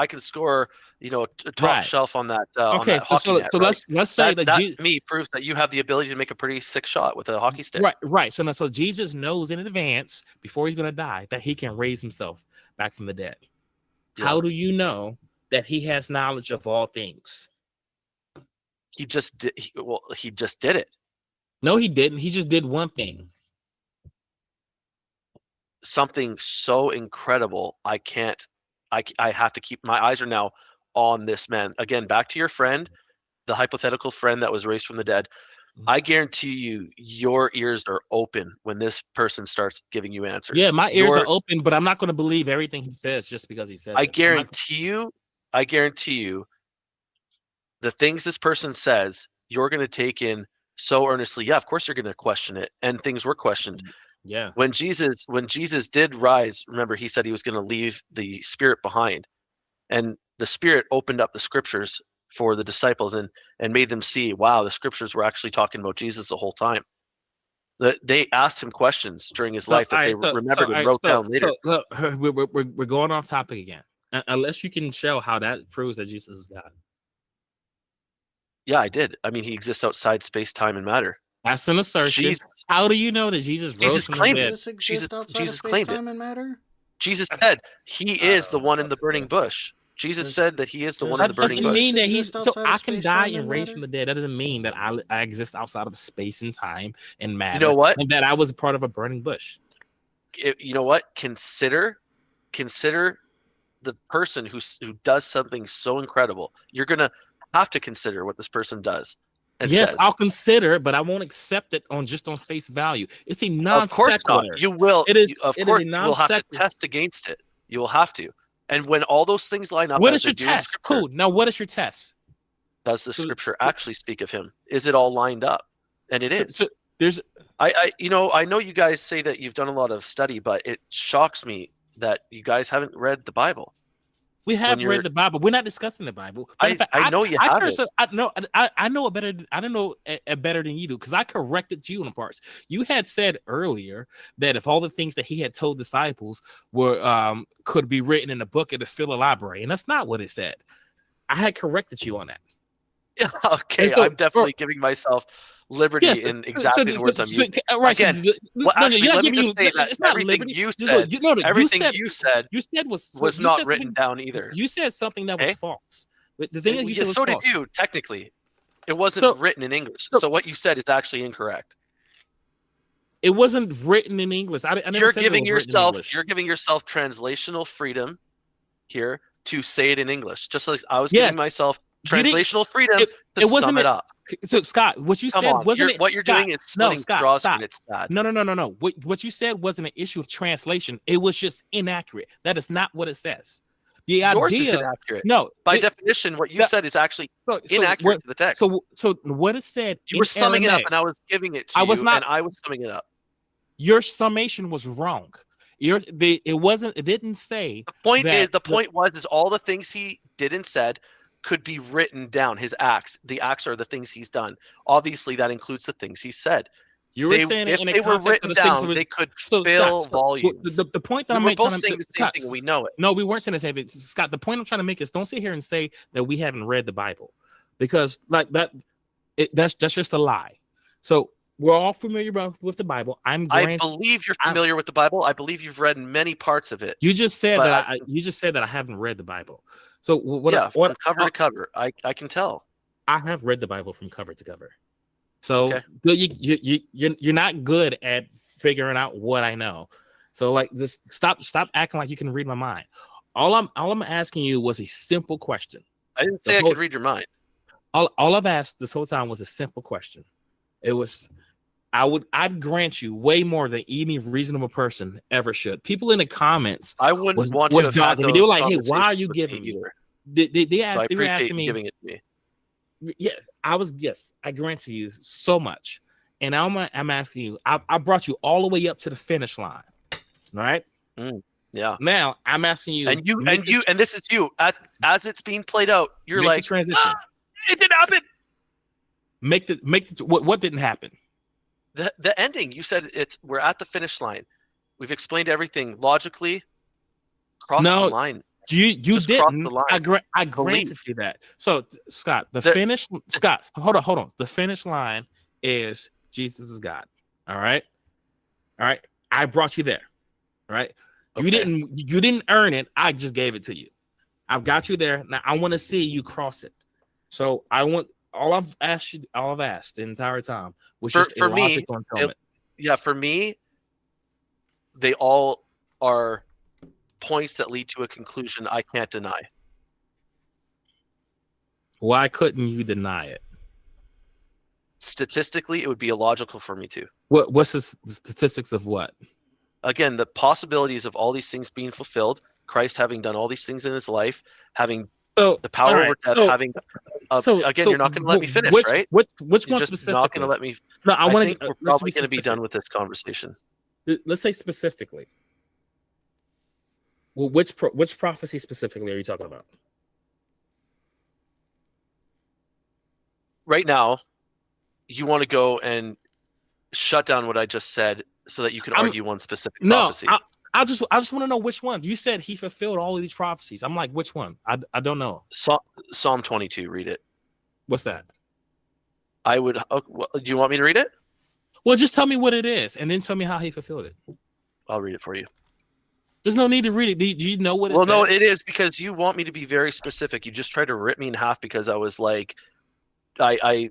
top shelf on that. Okay, so let's say that to me proves that you have the ability to make a pretty sick shot with a hockey stick. Right. So Jesus knows in advance before he's going to die that he can raise himself back from the dead. Yeah. How do you know that he has knowledge of all things? He just did. He just did it. No, he didn't. He just did one thing. Something so incredible. I have to keep my eyes are now on this man. Again, back to your friend, the hypothetical friend that was raised from the dead. I guarantee you, your ears are open when this person starts giving you answers. Yeah, my ears are open, but I'm not going to believe everything he says just because he says it. I guarantee you, the things this person says, you're going to take in so earnestly. Yeah, of course you're going to question it, and things were questioned. Yeah. When Jesus did rise, remember he said he was going to leave the Spirit behind, and the Spirit opened up the Scriptures for the disciples and made them see, wow, the Scriptures were actually talking about Jesus the whole time. They asked him questions during his life that they remembered and wrote down later. We're going off topic again, unless you can show how that proves that Jesus is God. Yeah, I did. I mean, he exists outside space, time, and matter. That's an assertion. How do you know that Jesus rose from the dead? Jesus claimed it. And matter? Jesus said he is the one in the burning bush. Jesus said that he is the one in the burning bush. That doesn't mean that he's so I can die and raise from the dead. That doesn't mean that I exist outside of space and time and matter. You know what? And that I was part of a burning bush. You know what? Consider the person who does something so incredible. You're gonna have to consider what this person does. Yes, says. I'll consider, but I won't accept it on face value. It's a non-sequitur. Of course not. You will. Of course, you will have to test against it. You will have to. And when all those things line up, what is your test? Cool. Now, what is your test? Does the Scripture actually speak of him? Is it all lined up? And it is. So there's. I know you guys say that you've done a lot of study, but it shocks me that you guys haven't read the Bible. We have read the Bible. We're not discussing the Bible. I know you haven't. I know it better. I don't know it better than you do because I corrected you on parts. You had said earlier that if all the things that he had told disciples were could be written in a book, it'd fill a library, and that's not what it said. I had corrected you on that. Yeah, okay, so, I'm definitely giving myself liberty in exactly the words I'm using. Right, again, let me just say that everything you said was not written down either. You said something that was false. The thing that you said was false. Did you, technically. It wasn't written in English. So what you said is actually incorrect. It wasn't written in English. You're giving yourself translational freedom here to say it in English. Just like I was giving myself translational freedom to sum it up. So Scott, what you said wasn't what you're doing is splitting straws when it's sad. No. What you said wasn't an issue of translation. It was just inaccurate. That is not what it says. Yours is inaccurate. No, by definition, what you said is actually inaccurate to the text. So what it said, you were summing it up, and I was giving it to you, and I was summing it up. Your summation was wrong. It didn't say. The point was all the things he did and said could be written down. His acts, the acts are the things he's done. Obviously, that includes the things he said. You were saying if they were written down, they could fill volumes. The point that we're both saying the same thing. We know it. No, we weren't saying the same thing. Scott, the point I'm trying to make is don't sit here and say that we haven't read the Bible, because like that, that's just a lie. So we're all familiar with the Bible. I'm I granted. believe you're familiar with the Bible. I believe you've read many parts of it. You just said But that you just said that I haven't read the Bible. So what? Yeah, What? from cover to cover. I can tell. I have read the Bible from cover to cover. So Okay. you're not good at figuring out what I know. So like, just stop acting like you can read my mind. All I'm asking you was a simple question. I didn't say I could read your mind. All I've asked this whole time was a simple question. It was, I'd grant you way more than any reasonable person ever should. People in the comments, I wouldn't want to have had dogging me. They were like, "Hey, why are conversations you with giving me me?" either. They So I asked. They were appreciate asking you me. giving it to me. Yeah, yes, I grant you so much. And now I'm asking you, I brought you all the way up to the finish line, right? Yeah. Now I'm asking you, and this is you. As it's being played out, you're make like, the transition. It didn't happen. Make the what didn't happen? The ending. You said we're at the finish line. We've explained everything logically. Cross the line. You Just didn't. the line. I granted you that. So Scott, finish. Scott, hold on. The finish line is Jesus is God. All right. I brought you there. All right. Okay. You didn't earn it. I just gave it to you. I've got you there. Now I want to see you cross it. So I want all I've asked the entire time was just for me. For me, they all are points that lead to a conclusion I can't deny. Why couldn't you deny it? Statistically, it would be illogical for me to. What's the statistics of what? Again, the possibilities of all these things being fulfilled, Christ having done all these things in his life, having the power over death, having you're not going to let me finish, right? Which one just specifically? Not going to let me. No, I want to. We're probably going to be done with this conversation. Let's say specifically. Well, which prophecy specifically are you talking about? Right now, you want to go and shut down what I just said so that you can argue one specific prophecy. I just want to know which one. You said he fulfilled all of these prophecies. I'm like, which one? I don't know. Psalm 22. Read it. What's that? I would. Do you want me to read it? Well, just tell me what it is, and then tell me how he fulfilled it. I'll read it for you. There's no need to read it. Do you know what it is? Well, no, it is because you want me to be very specific. You just tried to rip me in half because I was like, I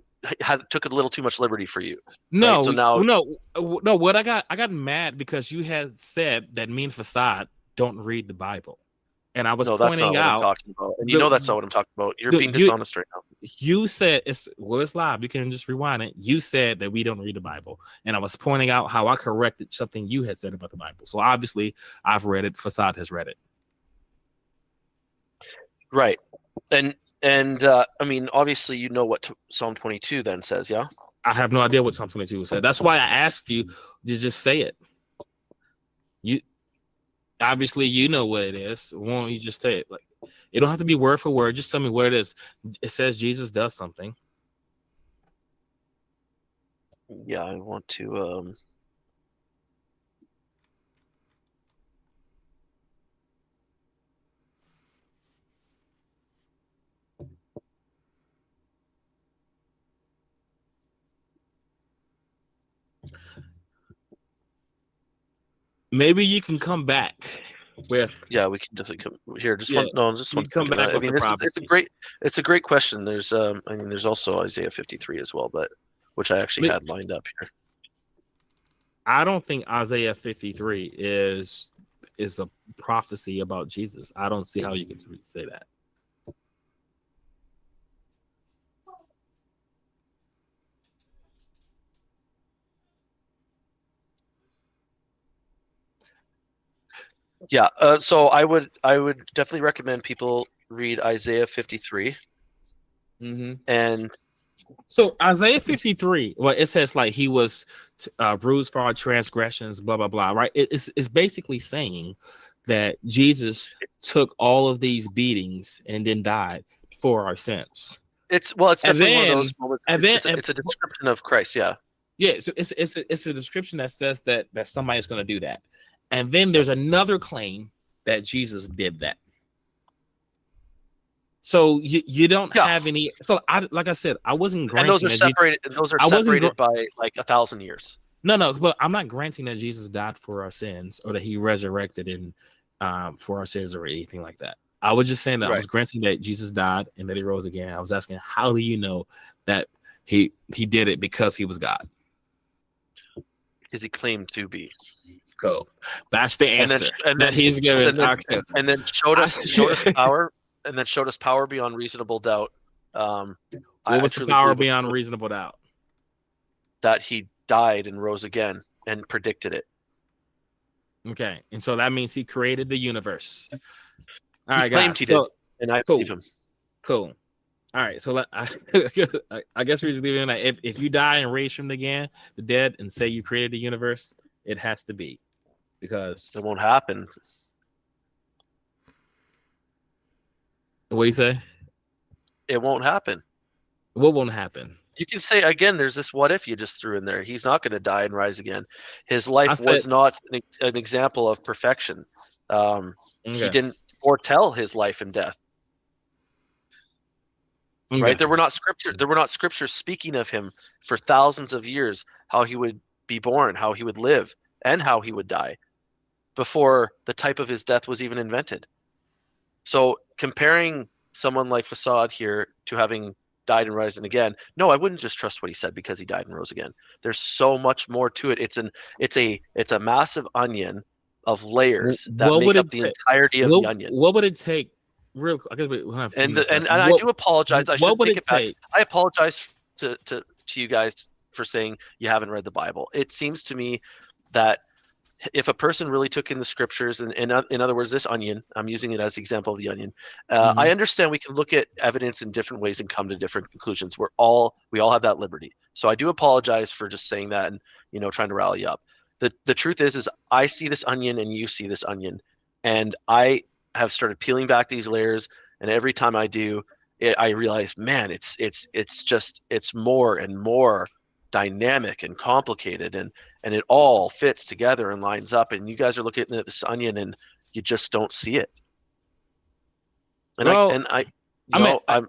took a little too much liberty for you. No, right? So now, no. What I got mad because you had said that me and Facade don't read the Bible, and I was pointing out. What I'm talking about. And that's not what I'm talking about. You're being dishonest right now. You said it's live. You can just rewind it. You said that we don't read the Bible, and I was pointing out how I corrected something you had said about the Bible. So obviously, I've read it. Facade has read it. Right, and I mean, obviously, you know what Psalm 22 then says, yeah? I have no idea what Psalm 22 said. That's why I asked you to just say it. You obviously you know what it is. Won't you just say it? Like, it don't have to be word for word. Just tell me what it is. It says Jesus does something. Yeah, I want to. Maybe you can come back with. Yeah, we can definitely come here. Just one. Come back. I mean, it's a great question. There's there's also Isaiah 53 as well, but which I actually had lined up here. I don't think Isaiah 53 is a prophecy about Jesus. I don't see how you can say that. Yeah, so I would definitely recommend people read Isaiah 53. Mm-hmm. And so Isaiah 53, well, it says like he was bruised for our transgressions, blah blah blah, right? It's basically saying that Jesus took all of these beatings and then died for our sins. It's definitely one of those moments. It's a description of Christ, yeah. Yeah, so it's a description that says that somebody's going to do that. And then there's another claim that Jesus did that. So you don't Yeah. have any. So like I said, I wasn't And granting those are that Jesus, separated. And those are I wasn't separated by like 1,000 years. no, but I'm not granting that Jesus died for our sins or that he resurrected and for our sins or anything like that. I was just saying that I Right. was granting that Jesus died and that he rose again. I was asking, how do you know that he did it because he was God? Because he claimed to be. Go. That's the And then answer. and that then he's given. and then, Okay. and then showed us power, and then showed us power beyond reasonable doubt. What I was the truly power believe beyond reasonable doubt? that he died and rose again and predicted it. Okay, and so that means he created the universe. All He right, claimed guys. he So did, and I cool. believe him. Cool. All right, so I guess we're just leaving that. If you die and raise from the dead and say you created the universe, it has to be because It won't happen. what do you say? It won't happen. What won't happen? You can say again, there's this what if you just threw in there. He's not going to die and rise again. His life I was said not an example of perfection. He okay. didn't foretell his life and death. Okay. Right? There were not scriptures speaking of him for thousands of years, how he would be born, how he would live, and how he would die before the type of his death was even invented. So comparing someone like Facade here to having died and risen again, no, I wouldn't just trust what he said because he died and rose again. There's so much more to it. It's a massive onion of layers that What make would up it the take? entirety of the onion. What would it take? Real, I guess we'll have a few And minutes left. I do apologize. I What should would take it it back. take? I apologize to you guys for saying you haven't read the Bible. It seems to me that if a person really took in the scriptures, and in other words, this onion, I'm using it as the example of the onion. I understand we can look at evidence in different ways and come to different conclusions. We all have that liberty. So I do apologize for just saying that and trying to rally you up. The truth is I see this onion and you see this onion, and I have started peeling back these layers, and every time I do, I realize, man, it's more and more dynamic and complicated, and it all fits together and lines up, and you guys are looking at this onion and you just don't see it. And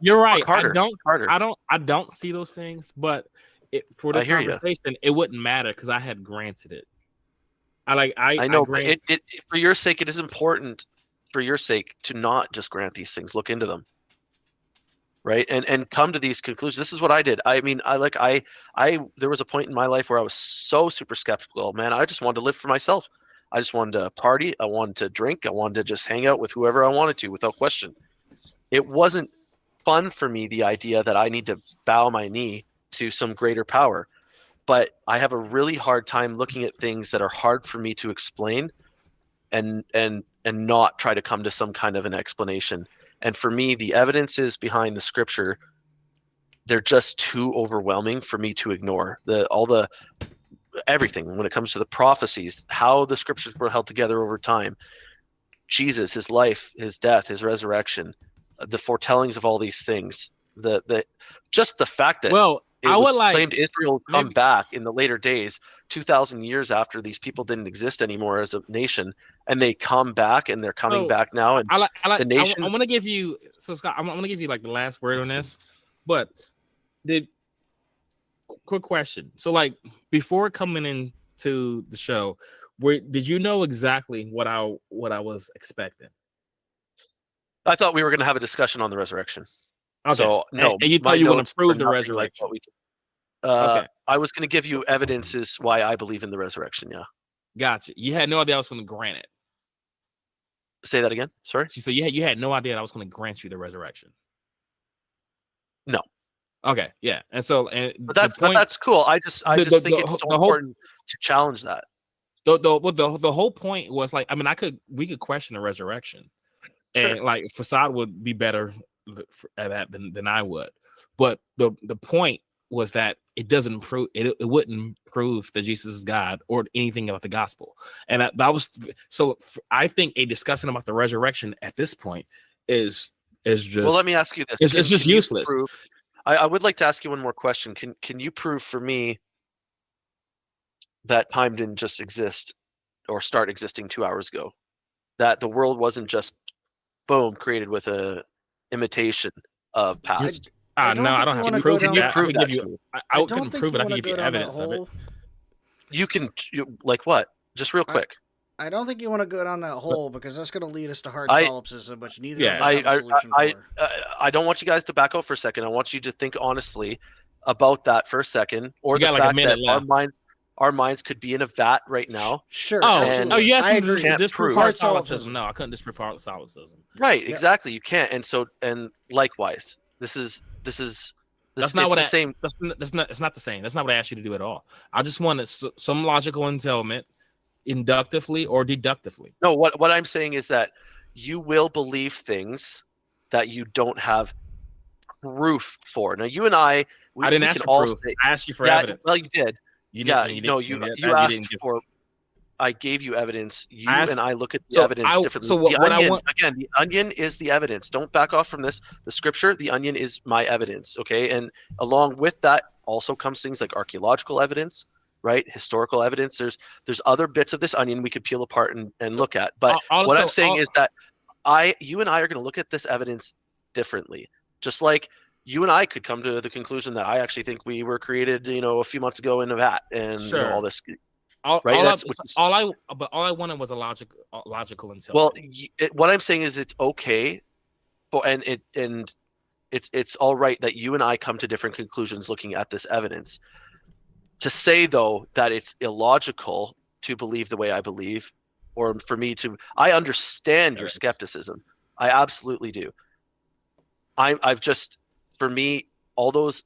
you're right. Harder. I don't see those things, but for the I hear conversation, it wouldn't matter because I had granted it. I know, but it for your sake, it is important for your sake to not just grant these things. Look into them, right? And come to these conclusions. This is what I did. I mean, there was a point in my life where I was so super skeptical. Man, I just wanted to live for myself. I just wanted to party. I wanted to drink. I wanted to just hang out with whoever I wanted to without question. It wasn't fun for me, the idea that I need to bow my knee to some greater power. But I have a really hard time looking at things that are hard for me to explain and not try to come to some kind of an explanation. And for me, the evidences behind the scripture, they're just too overwhelming for me to ignore. Everything when it comes to the prophecies, how the scriptures were held together over time, Jesus, his life, his death, his resurrection, the foretellings of all these things, just the fact that claimed Israel would come back in the later days, 2,000 years after these people didn't exist anymore as a nation, and they come back, and they're coming back now. And the nation. I'm gonna give you Scott. I'm gonna give you like the last word on this, but quick question. So like before coming into the show, did you know exactly what I was expecting? I thought we were going to have a discussion on the resurrection. Okay. So no, and you thought you want to prove the resurrection. Okay. I was going to give you evidences why I believe in the resurrection. Yeah. Gotcha. You had no idea I was going to grant it. Say that again. Sorry. So you had no idea I was going to grant you the resurrection. No. Okay. Yeah. But that's cool. I just think it's so important to challenge that. The whole point was like, I mean, we could question the resurrection, sure. And like Facade would be better at that than I would. But the point was that it doesn't prove it wouldn't prove that Jesus is God or anything about the gospel. And that was so. I think a discussion about the resurrection at this point is just. Well, let me ask you this: it's just useless. I would like to ask you one more question. Can you prove for me that time didn't just exist or start existing 2 hours ago? That the world wasn't just boom created with a imitation of past. I don't No, think I don't you have wanna to go prove down it. that- I Prove could that give to you. me. I don't couldn't think prove you it. I wanna can give go you down that evidence of it. hole. You can like what? Just real quick. I don't think you want to go down that hole because that's going to lead us to hard I- solipsism, which neither Yeah. of us have a solution for. I don't want you guys to back out for a second. I want you to think honestly about that for a second, or You the got like a fact minute that left. our minds could be in a vat right now. Sure, Oh, absolutely. you asked I me agree. to Can't disprove prove. hard Hard solipsism. solipsism. No, I couldn't disprove hard solipsism. Right, Yep. exactly. You can't. And likewise, this is That's not what the same. That's not. It's not the same. That's not what I asked you to do at all. I just wanted some logical entailment, inductively or deductively. No, what I'm saying is that you will believe things that you don't have proof for. Now, you and I didn't we ask can for all proof. say, I asked you for yeah, evidence. well, you did. You Yeah, didn't- no, didn't- you that asked didn't give- for. I gave you evidence. You I asked- and I look at the so evidence I- differently. so what- the what I onion, want- again, the onion is the evidence. Don't back off from this. The scripture, the onion is my evidence. Okay, and along with that also comes things like archaeological evidence, right? Historical evidence. There's other bits of this onion we could peel apart and look at. But what I'm saying is that you and I are going to look at this evidence differently. Just like you and I could come to the conclusion that I actually think we were created, a few months ago in a vat, and Sure. all this. All Right, I wanted was a logical intelligence. Well, what I'm saying is it's okay, and it's all right that you and I come to different conclusions looking at this evidence. To say though that it's illogical to believe the way I believe, or for me to, I understand your skepticism. I absolutely do. I've just, for me, all those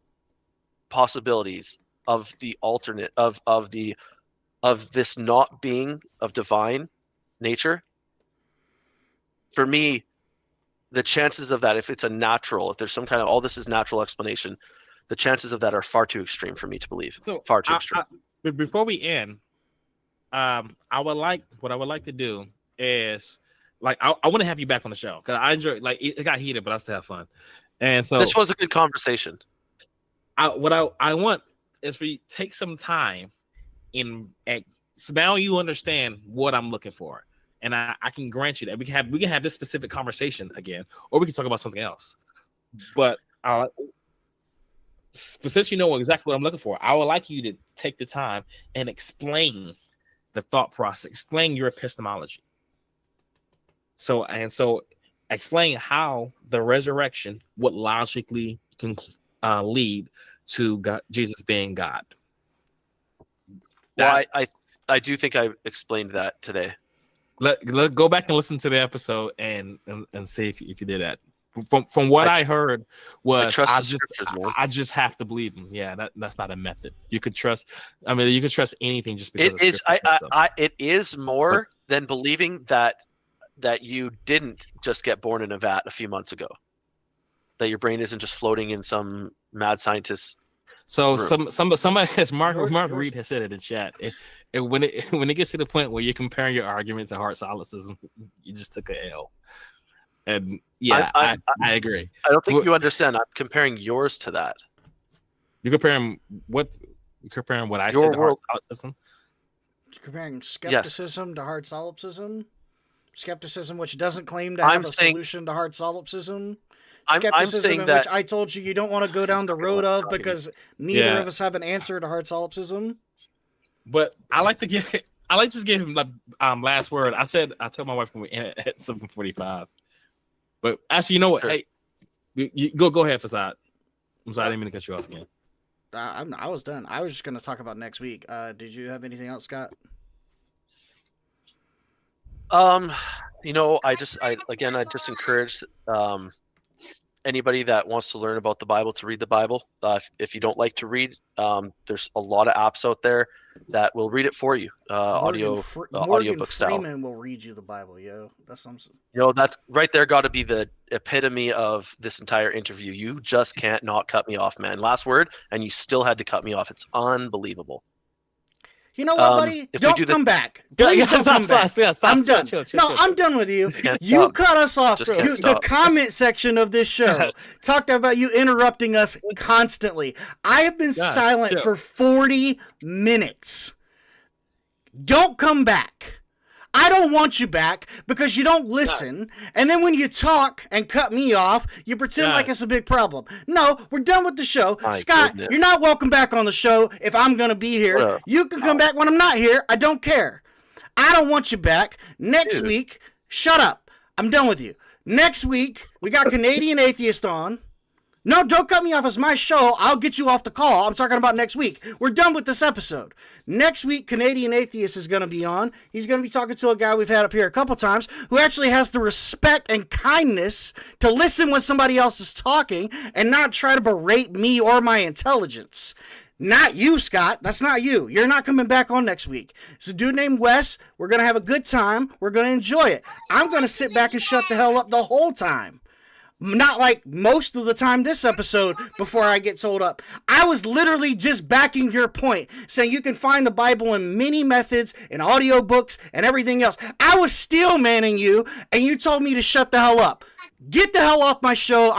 possibilities of the alternate of this not being of divine nature, for me, the chances of that, if it's a natural, if there's some kind of all this is natural explanation, the chances of that are far too extreme for me to believe. So far too extreme. But before we end, what I would like to do is I want to have you back on the show because I enjoy it got heated, but I still have fun. And so This was a good conversation. What I want is for you to take some time so now you understand what I'm looking for, and I can grant you that we can have this specific conversation again, or we can talk about something else. But since you know exactly what I'm looking for, I would like you to take the time and explain the thought process, explain your epistemology. So explain how the resurrection would logically lead to God, Jesus being God. Well, I do think I explained that today. Let go back and listen to the episode and see if you did that. From what I heard was I just have to believe him. Yeah, that's not a method. You could trust. I mean, you could trust anything just because it is. It is more than believing that you didn't just get born in a vat a few months ago. That your brain isn't just floating in some mad scientist. So room. somebody has Mark Reed has said it in chat. When it gets to the point where you're comparing your arguments to hard solipsism, you just took a L. And yeah, I agree. I don't think you understand. I'm comparing yours to that. You're comparing what I said to hard solipsism? Comparing skepticism to hard solipsism? Skepticism which doesn't claim to have a solution to hard solipsism? Skepticism which I told you don't want to go down the road of because neither of us have an answer to hard solipsism. But I like to give him last word. I told my wife when we ended at 7:45. But actually, you know what? Sure. Hey, you go ahead, Fasad. I'm sorry, I didn't mean to cut you off again. I was done. I was just going to talk about next week. Did you have anything else, Scott? I just encourage anybody that wants to learn about the Bible to read the Bible. If you don't like to read, there's a lot of apps out there that will read it for you. Audiobook style. Morgan Freeman will read you the Bible, yo. That's something. That's right there. Got to be the epitome of this entire interview. You just can't not cut me off, man. Last word, and you still had to cut me off. It's unbelievable. You know what, buddy? Don't come back. Please don't come back. I'm done. I'm done with you. You cut us off. The comment section of this show talked about you interrupting us constantly. I have been silent for 40 minutes. Don't come back. I don't want you back because you don't listen. And then when you talk and cut me off, you pretend like it's a big problem. No, we're done with the show. My Scott, goodness. you're not welcome back on the show if I'm going to be here. You can come back when I'm not here. I don't care. I don't want you back. Next week, shut up. I'm done with you. Next week, we got Canadian Atheist on. No, don't cut me off. It's my show. I'll get you off the call. I'm talking about next week. We're done with this episode. Next week, Canadian Atheist is going to be on. He's going to be talking to a guy we've had up here a couple times who actually has the respect and kindness to listen when somebody else is talking and not try to berate me or my intelligence. Not you, Scott. That's not you. You're not coming back on next week. It's a dude named Wes. We're going to have a good time. We're going to enjoy it. I'm going to sit back and shut the hell up the whole time. Not like most of the time this episode before I get told up. I was literally just backing your point, saying you can find the Bible in many methods, in audiobooks, and everything else. I was steel manning you, and you told me to shut the hell up. Get the hell off my show.